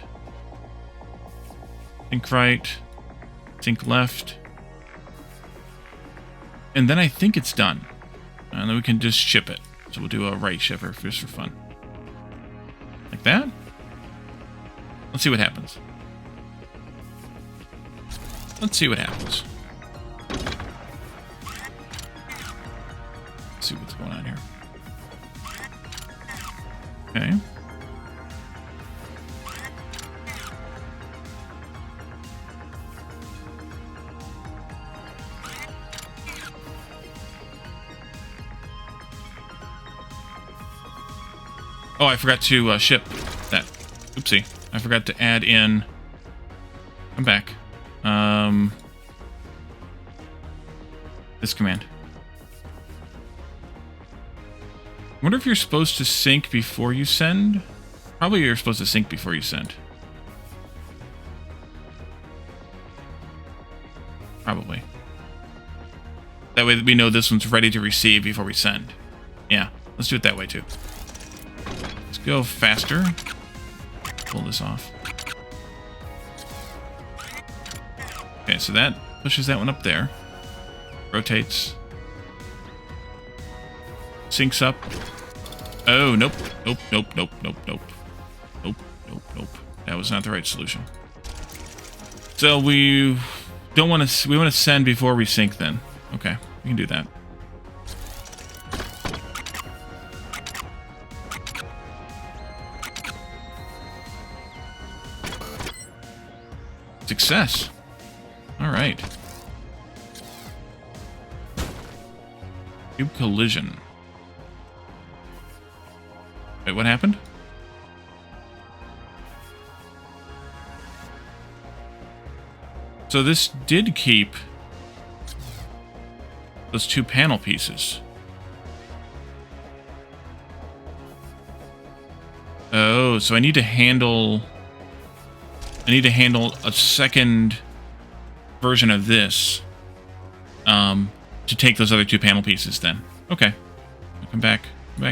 Sync right. Sync left. And then I think it's done. And then we can just ship it. So we'll do a right shipper just for fun. Like that. Let's see what happens. Let's see what happens. Let's see what's going on here. Okay. Oh, I forgot to ship that. Oopsie. I forgot to add in... I'm back. This command. I wonder if you're supposed to sync before you send? Probably you're supposed to sync before you send. Probably. That way we know this one's ready to receive before we send. Yeah, let's do it that way too. Let's go faster. Pull this off. Okay, so that pushes that one up there. Rotates. Syncs up. Oh, nope. Nope, nope, nope, nope, nope. Nope, nope, nope. That was not the right solution. So we don't want to... We want to send before we sync then. Okay, we can do that. Success. All right. Cube collision. Wait, what happened? So this did keep those 2 panel pieces. Oh, so I need to handle a second version of this to take those other 2 panel pieces then. Okay. Come back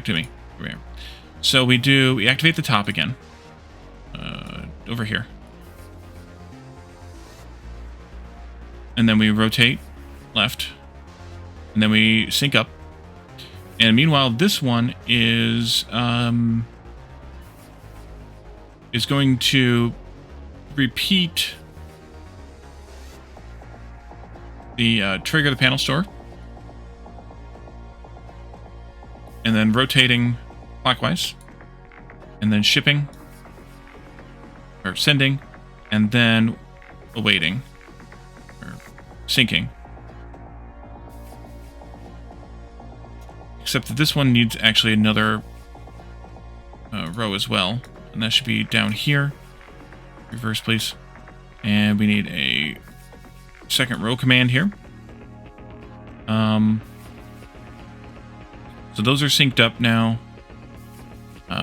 to me. Over here. So we activate the top again. Over here. And then we rotate left. And then we sync up. And meanwhile, this one is going to repeat the trigger the panel store, and then rotating clockwise, and then shipping, or sending, and then awaiting, or syncing. Except that this one needs actually another row as well, and that should be down here. Reverse, please. And we need a second row command here. So those are synced up now.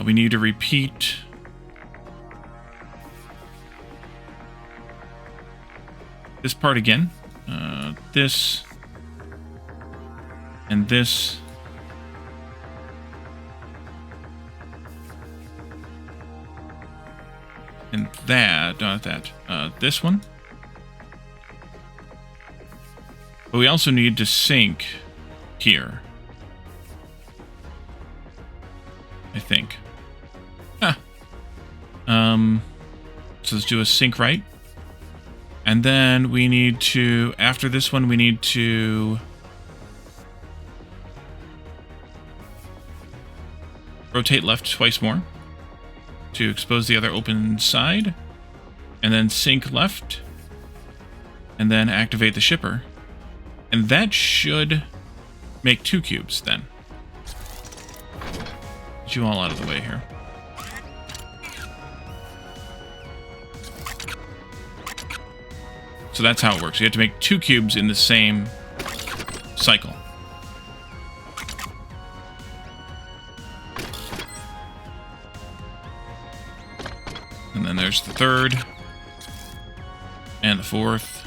We need to repeat this part again. This and this. And that, not that, this one. But we also need to sync here. I think. Ah. So let's do a sync right. And then we need to, after this one, we need to rotate left twice more to expose the other open side, and then sync left, and then activate the shipper. And that should make 2 cubes then. Get you all out of the way here. So that's how it works. You have to make 2 cubes in the same cycle. And then there's the 3rd and the 4th.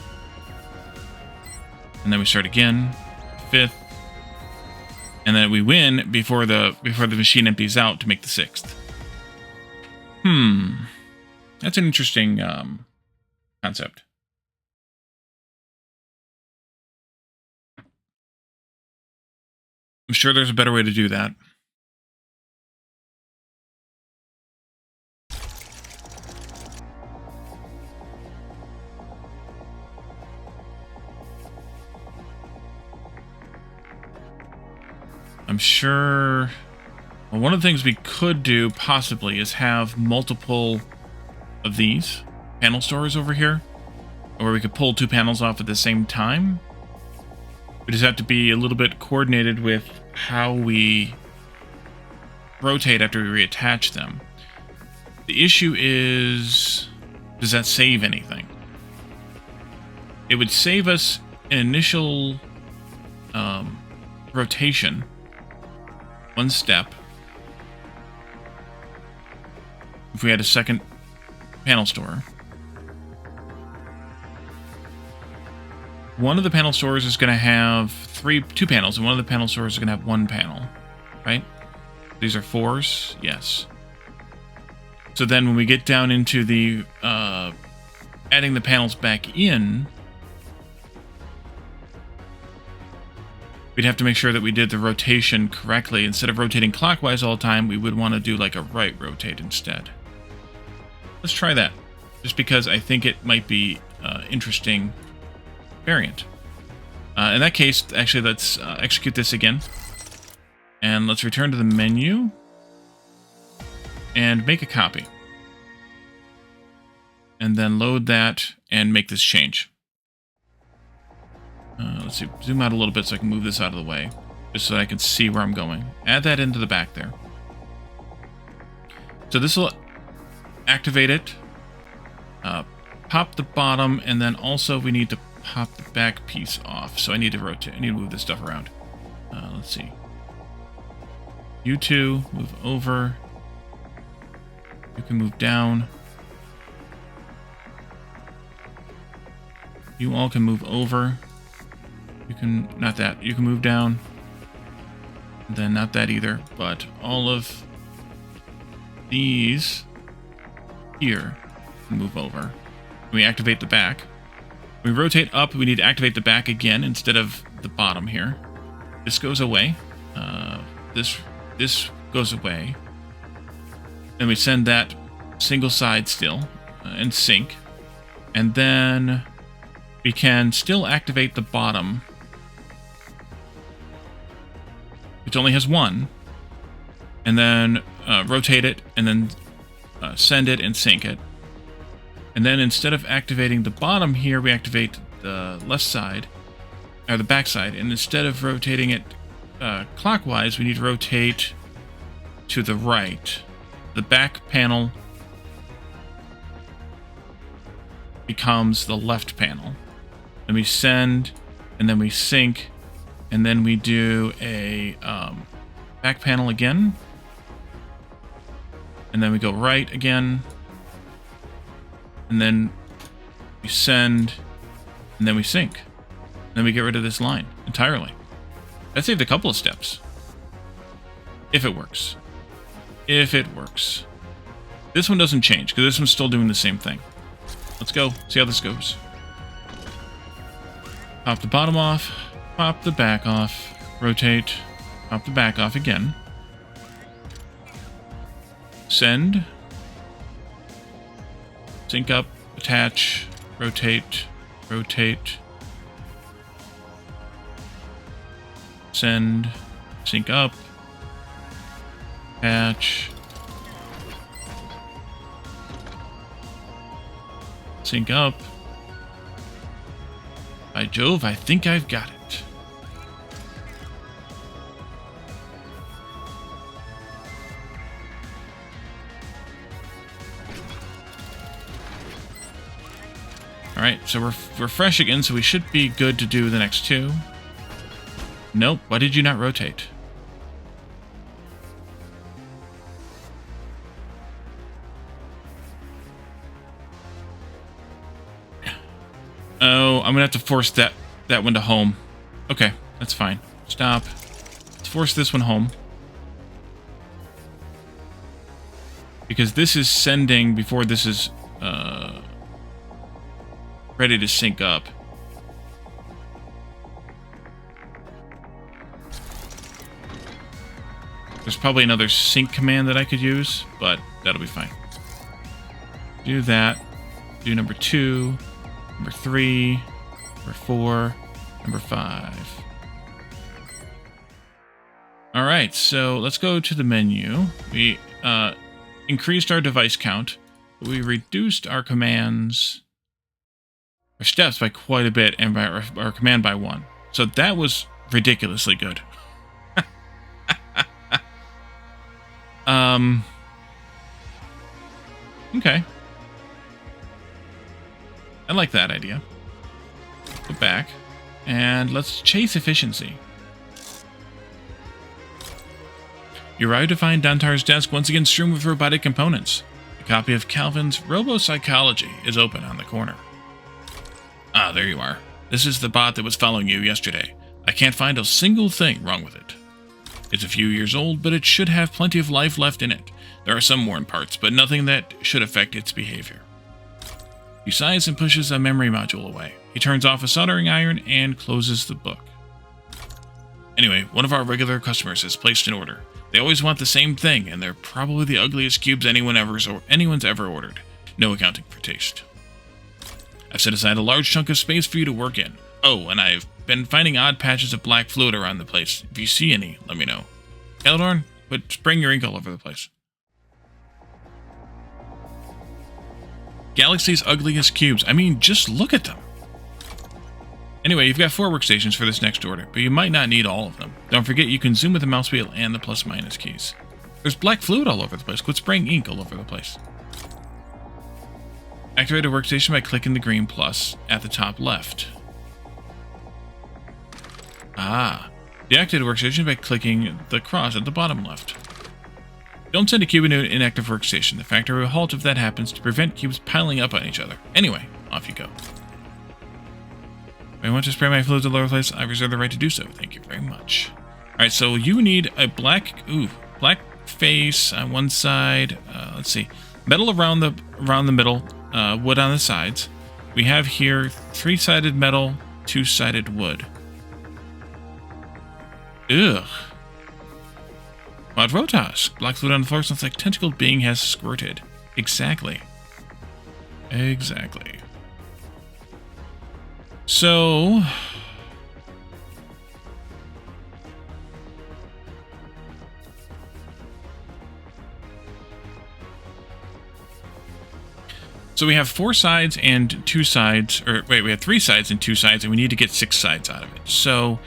And then we start again, 5th. And then we win before the machine empties out to make the 6th. That's an interesting concept. I'm sure there's a better way to do that. I'm sure... Well, one of the things we could do, possibly, is have multiple of these panel stores over here, or we could pull 2 panels off at the same time. We just have to be a little bit coordinated with how we rotate after we reattach them. The issue is, does that save anything? It would save us an initial rotation, 1 step, if we had a second panel store. One of the panel stores is going to have 2 panels, and one of the panel stores is going to have 1 panel, right? These are 4s, yes. So then when we get down into the adding the panels back in, we'd have to make sure that we did the rotation correctly. Instead of rotating clockwise all the time, we would want to do like a right rotate instead. Let's try that, just because I think it might be interesting variant. In that case, actually, let's execute this again. And let's return to the menu and make a copy. And then load that and make this change. Let's see, zoom out a little bit so I can move this out of the way, just so I can see where I'm going. Add that into the back there. So this will activate it, pop the bottom, and then also we need to pop the back piece off. So I need to rotate, I need to move this stuff around. Let's see. You two, move over. You can move down. You all can move over. You can, not that, you can move down. And then not that either, but all of these here can move over. We activate the back. We rotate up, we need to activate the back again instead of the bottom here. This goes away. This goes away. Then we send that single side still and sync. And then we can still activate the bottom, which only has one, and then rotate it, and then send it and sync it. And then instead of activating the bottom here, we activate the left side, or the back side, and instead of rotating it clockwise, we need to rotate to the right. The back panel becomes the left panel. Then we send, and then we sync, and then we do a back panel again, and then we go right again, and then we send, and then we sync. And then we get rid of this line entirely. That saved a couple of steps. If it works. If it works. This one doesn't change, because this one's still doing the same thing. Let's go, see how this goes. Pop the bottom off, pop the back off, rotate, pop the back off again. Send. Sync up, attach, rotate, rotate. Send, sync up, attach, sync up. By Jove, I think I've got it. Alright, so we're fresh again, so we should be good to do the next two. Nope, why did you not rotate? Oh, I'm gonna have to force that one to home. Okay, that's fine. Stop. Let's force this one home. Because this is sending before this is ready to sync up. There's probably another sync command that I could use, but that'll be fine. Do that. Do number 2, number 3, number 4, number 5. Alright, so let's go to the menu. We increased our device count, but we reduced our commands, our steps by quite a bit, and by our command by 1. So that was ridiculously good. Okay. I like that idea. Go back, and let's chase efficiency. You arrive to find Dantar's desk once again strewn with robotic components. A copy of Calvin's Robo-Psychology is open on the corner. Ah, there you are. This is the bot that was following you yesterday. I can't find a single thing wrong with it. It's a few years old, but it should have plenty of life left in it. There are some worn parts, but nothing that should affect its behavior. He sighs and pushes a memory module away. He turns off a soldering iron and closes the book. Anyway, one of our regular customers has placed an order. They always want the same thing, and they're probably the ugliest cubes anyone's ever ordered. No accounting for taste. I've set aside a large chunk of space for you to work in. Oh, and I've been finding odd patches of black fluid around the place. If you see any, let me know. Eldorn, quit spraying your ink all over the place. Galaxy's ugliest cubes. I mean, just look at them. Anyway, you've got 4 workstations for this next order, but you might not need all of them. Don't forget you can zoom with the mouse wheel and the plus-minus keys. There's black fluid all over the place. Quit spraying ink all over the place. Activate a workstation by clicking the green plus at the top left. Ah. Deactivate a workstation by clicking the cross at the bottom left. Don't send a cube into an inactive workstation. The factory will halt if that happens to prevent cubes piling up on each other. Anyway, off you go. If I want to spray my fluids all over the place, I reserve the right to do so. Thank you very much. Alright, so you need a black face on one side. Let's see. Metal around the middle. Wood on the sides. We have here 3-sided metal, 2-sided wood. Ugh. Quadrotas. Black fluid on the floor sounds like tentacled being has squirted. Exactly. Exactly. So we have 4 sides and 2 sides, or wait, we have 3 sides and 2 sides, and we need to get 6 sides out of it. So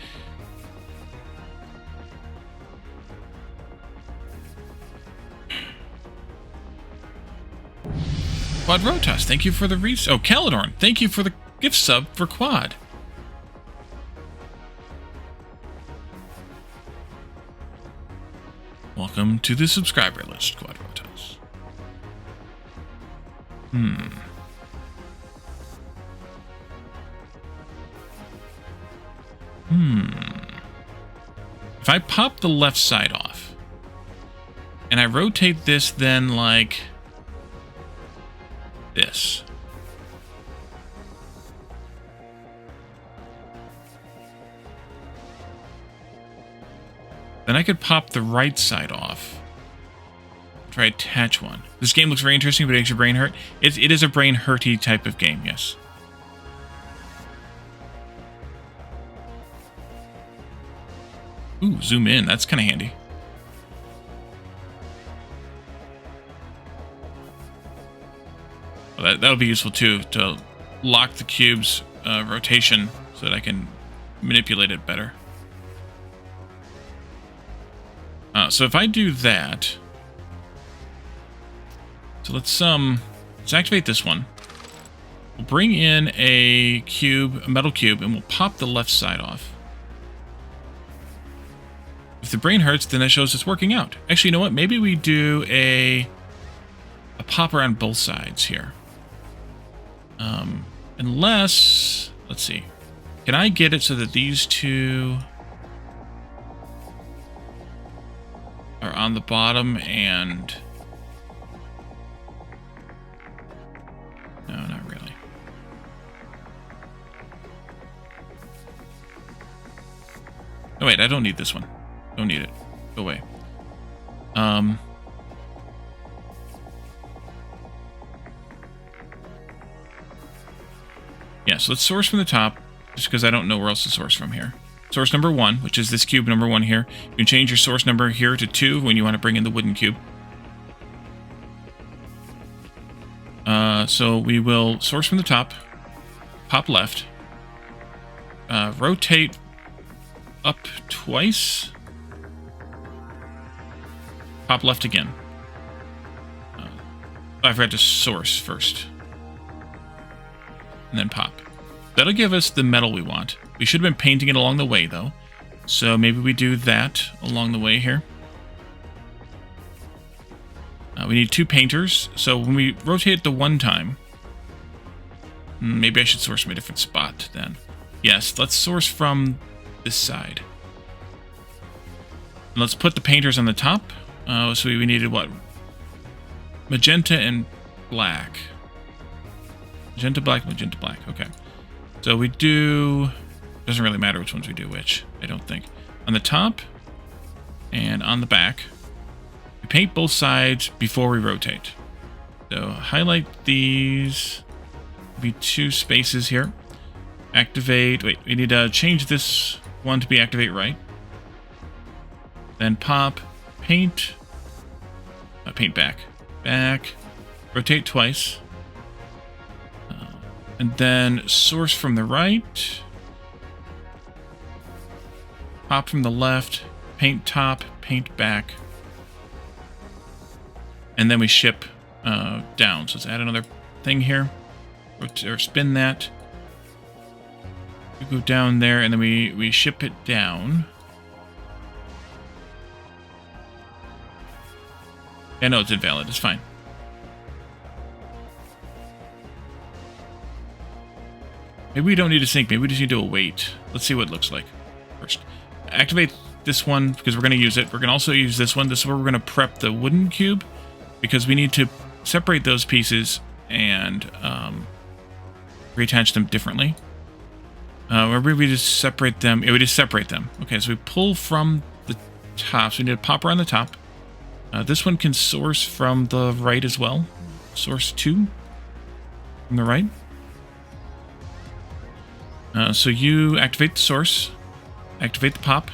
Quadrotas, thank you for the oh, Calidorn, thank you for the gift sub for Quad. Welcome to the subscriber list, Quadrotas. If I pop the left side off, and I rotate this then like this. Then I could pop the right side off. Try attach one. This game looks very interesting, but it makes your brain hurt. It is a brain hurty type of game, yes. Ooh, zoom in. That's kind of handy. Well, that'll be useful too, to lock the cube's rotation so that I can manipulate it better. So if I do that, so let's activate this one. We'll bring in a cube, a metal cube, and we'll pop the left side off. If the brain hurts, then that shows it's working out. Actually, you know what? Maybe we do a pop around both sides here. Unless, let's see. Can I get it so that these two are on the bottom and... No, not really. Oh wait, I don't need this one. Don't need it. Go away. Yeah, so let's source from the top, just because I don't know where else to source from here. Source number 1, which is this cube number 1 here. You can change your source number here to 2 when you want to bring in the wooden cube. So we will source from the top, pop left, rotate up twice, pop left again. I forgot to source first. And then pop. That'll give us the metal we want. We should have been painting it along the way, though. So maybe we do that along the way here. We need 2 painters. So when we rotate it the 1 time... Maybe I should source from a different spot then. Yes, let's source from this side. And let's put the painters on the top. So we needed what? Magenta and black. Magenta, black, magenta, black. Okay. So we do... Doesn't really matter which ones we do which, I don't think. On the top and on the back. We paint both sides before we rotate. So highlight these. Be 2 spaces here. Activate... Wait, we need to change this one to be activate right. Then pop, paint. Paint back. Back. Rotate twice. And then source from the right. Pop from the left. Paint top, paint back. And then we ship down. So let's add another thing here. Or spin that. We go down there and then we ship it down. Yeah, no, it's invalid. It's fine. Maybe we don't need to sync. Maybe we just need to await. Let's see what it looks like first. Activate this one because we're going to use it. We're going to also use this one. This is where we're going to prep the wooden cube because we need to separate those pieces and reattach them differently. Or maybe we just separate them. Yeah, we just separate them. Okay, so we pull from the top. So we need a popper on the top. This one can source from the right as well. Source 2 from the right. So you activate the source, activate the pop,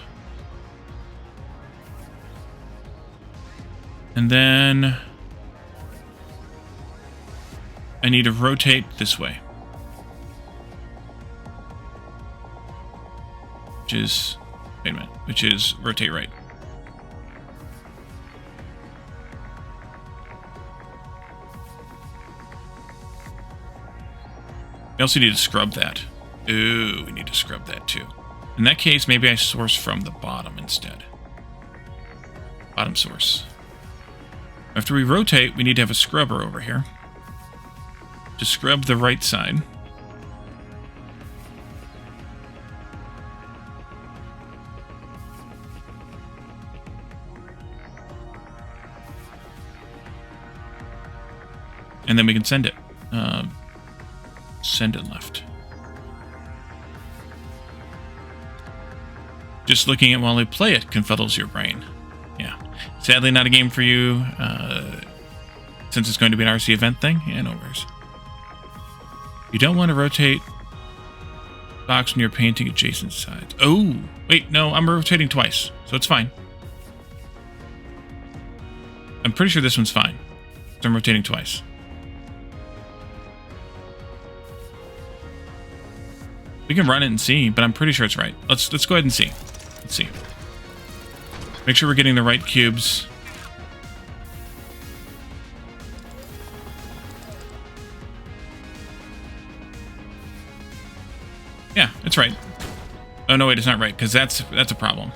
and then I need to rotate this way, which is, wait a minute, which is rotate right. We also need to scrub that. Ooh, we need to scrub that too. In that case, maybe I source from the bottom instead. Bottom source. After we rotate, we need to have a scrubber over here to scrub the right side. And then we can send it. Send it left. Just looking at while I play it confuddles your brain. Yeah. Sadly, not a game for you, since it's going to be an RC event thing. Yeah, no worries. You don't want to rotate box when you're painting adjacent sides. Oh, wait, no, I'm rotating twice, so it's fine. I'm pretty sure this one's fine. So I'm rotating twice. We can run it and see, but I'm pretty sure it's right. Let's go ahead and see. Let's see. Make sure we're getting the right cubes. Yeah, it's right. Oh no, wait, it's not right because that's a problem.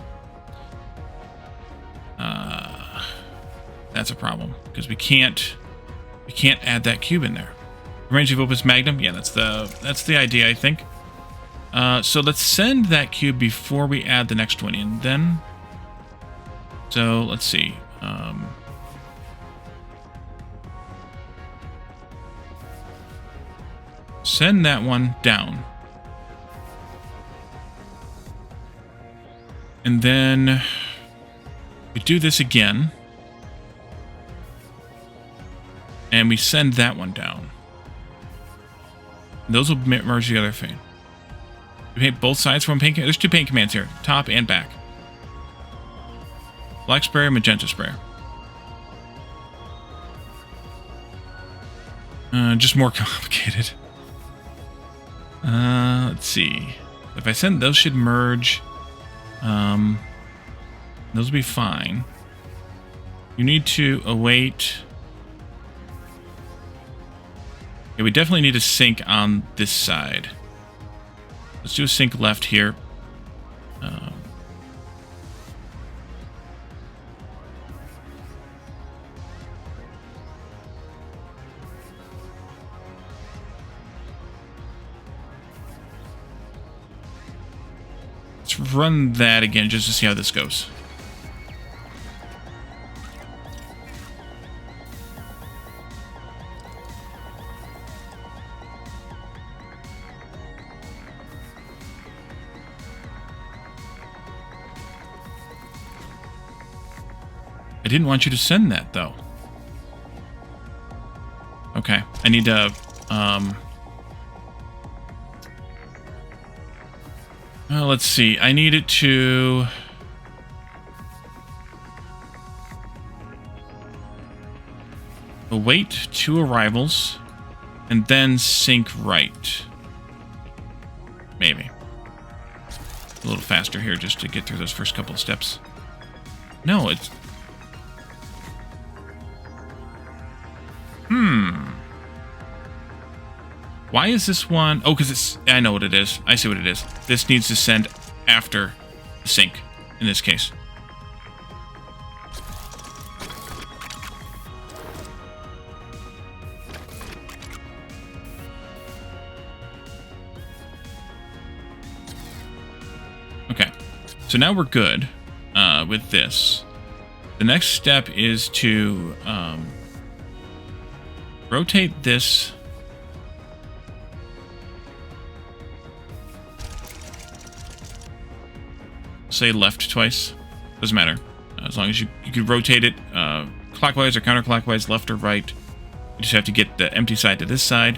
That's a problem because we can't add that cube in there. Range of opus magnum. Yeah, that's the idea, I think. So let's send that cube before we add the next one in then. So let's see. Send that one down. And then we do this again. And we send that one down. And those will merge together fine. We paint both sides from paint. There's two paint commands here, top and back. Black sprayer, magenta sprayer. Just more complicated. Let's see. If I send those, should merge. Those will be fine. You need to await. Yeah, we definitely need a sync on this side. Let's do a sync left here. Let's run that again just to see how this goes. I didn't want you to send that, though. Okay, I need to, well, let's see. I need it to... await 2 arrivals, and then sync right. Maybe. A little faster here just to get through those first couple of steps. No, it's... Why is this one... Oh, because it's... I know what it is. I see what it is. This needs to send after the sync, in this case. Okay. So now we're good with this. The next step is to rotate this... say left twice. Doesn't matter. As long as you could rotate it clockwise or counterclockwise, left or right. You just have to get the empty side to this side.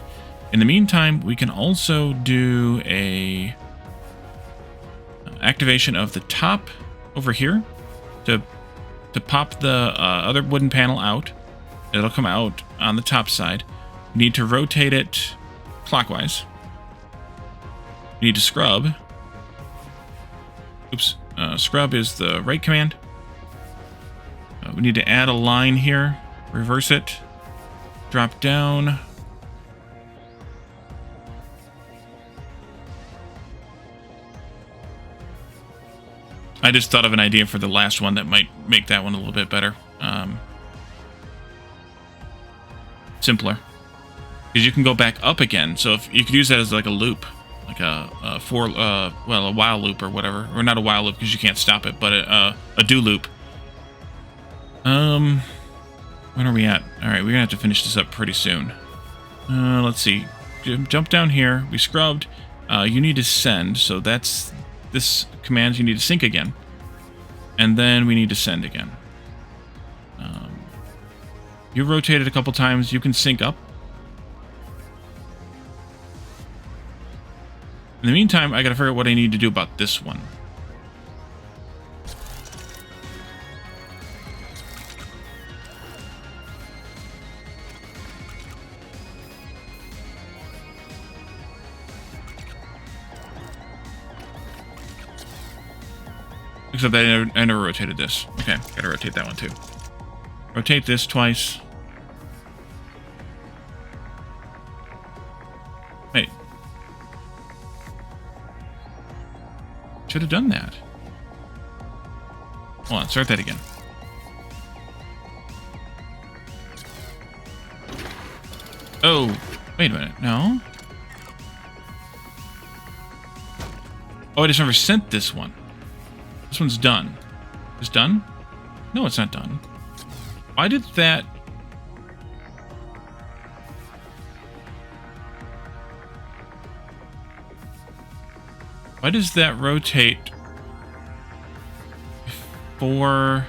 In the meantime, we can also do a activation of the top over here to pop the other wooden panel out. It'll come out on the top side. We need to rotate it clockwise. We need to scrub. Oops. Scrub is the right command. We need to add a line here. Reverse it. Drop down. I just thought of an idea for the last one that might make that one a little bit better. Simpler. Because you can go back up again. So if you could use that as like a loop. Like a while loop or whatever. Or not a while loop because you can't stop it, but a do loop. When are we at? Alright, we're going to have to finish this up pretty soon. Let's see. Jump down here. We scrubbed. You need to send, so that's this command. You need to sync again. And then we need to send again. You rotated a couple times. You can sync up. In the meantime, I got to figure out what I need to do about this one. Except I never rotated this. Okay, gotta rotate that one too. Rotate this twice. Wait. Should have done that. Hold on, start that again. Oh, wait a minute. No? Oh, I just never sent this one. This one's done. It's done? No, it's not done. Why did that... Why does that rotate before...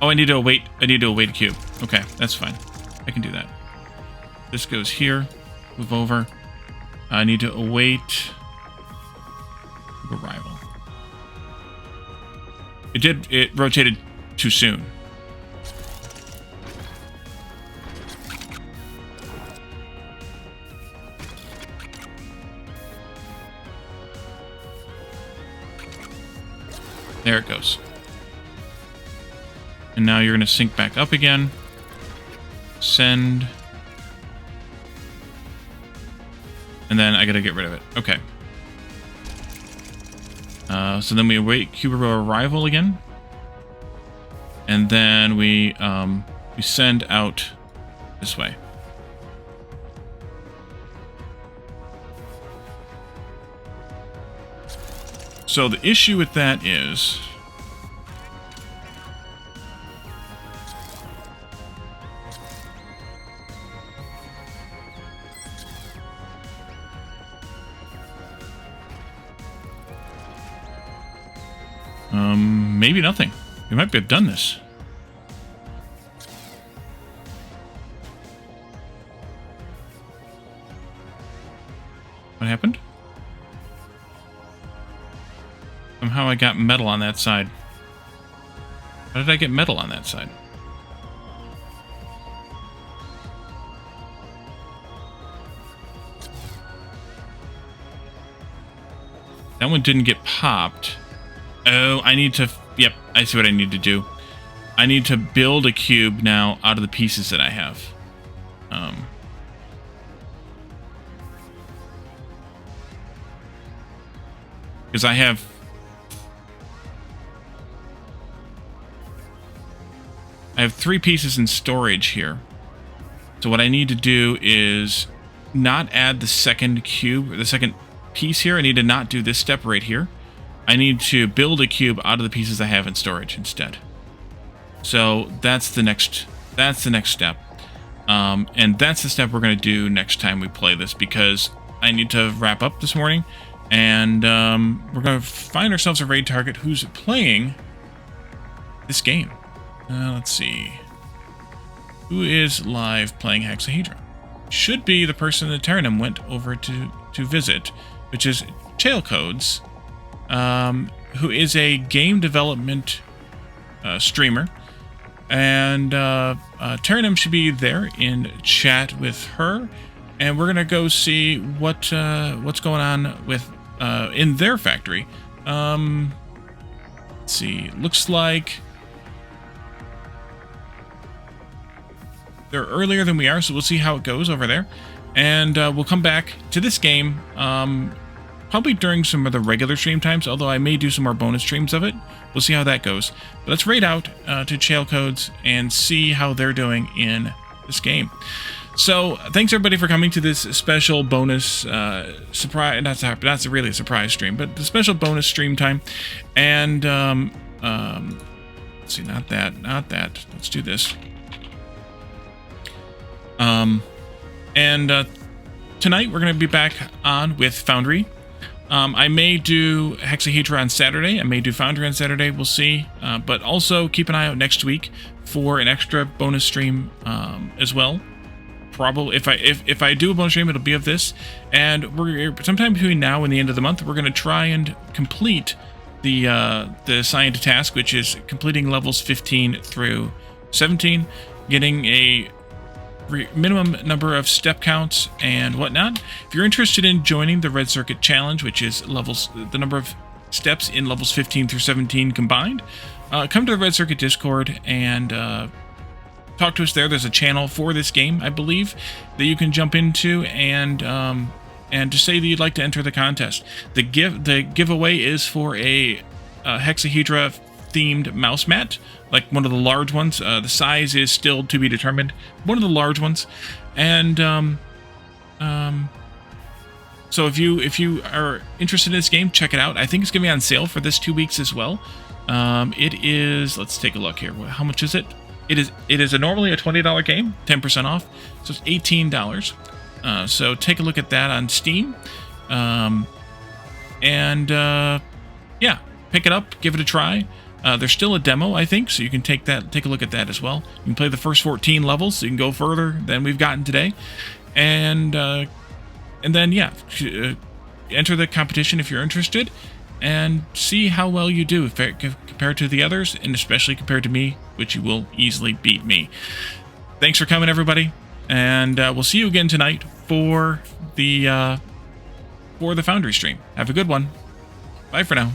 Oh, I need to await a cube. Okay, that's fine. I can do that. This goes here. Move over. I need to await arrival. It rotated too soon. There it goes. And now you're going to sync back up again. Send. And then I got to get rid of it. Okay. So then we await Cubo arrival again. And then we send out this way. So the issue with that is... maybe nothing. We might have done this. What happened? Somehow I got metal on that side. How did I get metal on that side? That one didn't get popped. Oh, I need to... Yep, I see what I need to do. I need to build a cube now out of the pieces that I have. Because I have... I have 3 pieces in storage here. So what I need to do is not add the second cube, or the second piece here. I need to not do this step right here. I need to build a cube out of the pieces I have in storage instead. So that's the next step. And that's the step we're going to do next time we play this, because I need to wrap up this morning, and we're going to find ourselves a raid target who's playing this game. Let's see. Who is live playing Hexahedra? should be the person that Tarrenam went over to visit, which is Chailcodes, who is a game development streamer. And Tarrenam should be there in chat with her, and we're gonna go see what's going on with in their factory. Let's see. Looks like they're earlier than we are, so we'll see how it goes over there, and we'll come back to this game probably during some of the regular stream times, although I may do some more bonus streams of it. We'll see how that goes. But let's raid out to Chailcodes and see how they're doing in this game. So, thanks everybody for coming to this special bonus surprise. Not really a surprise stream, but the special bonus stream time. And let's see, not that. Let's do this. Tonight we're going to be back on with Foundry. I may do Hexahedra on Saturday. I may do Foundry on Saturday. We'll see. But also keep an eye out next week for an extra bonus stream as well. Probably if I do a bonus stream, it'll be of this. And we're sometime between now and the end of the month, we're going to try and complete the assigned task, which is completing levels 15 through 17, getting a minimum number of step counts and whatnot. If you're interested in joining the Red Circuit Challenge, which is the number of steps in levels 15 through 17 combined, come to the Red Circuit Discord and talk to us there. There's a channel for this game, I believe, that you can jump into and just say that you'd like to enter the contest. The giveaway is for a Hexahedra themed mouse mat, like one of the large ones. The size is still to be determined. One of the large ones, and so if you are interested in this game, check it out. I think it's gonna be on sale for this 2 weeks as well. It is. Let's take a look here. How much is it? It is normally a $20 game, 10% off, so it's $18. So take a look at that on Steam, yeah, pick it up, give it a try. There's still a demo, I think, so you can take a look at that as well. You can play the first 14 levels, so you can go further than we've gotten today, and then yeah, enter the competition if you're interested, and see how well you do compared to the others, and especially compared to me, which you will easily beat me. Thanks for coming, everybody, and we'll see you again tonight for the Foundry stream. Have a good one. Bye for now.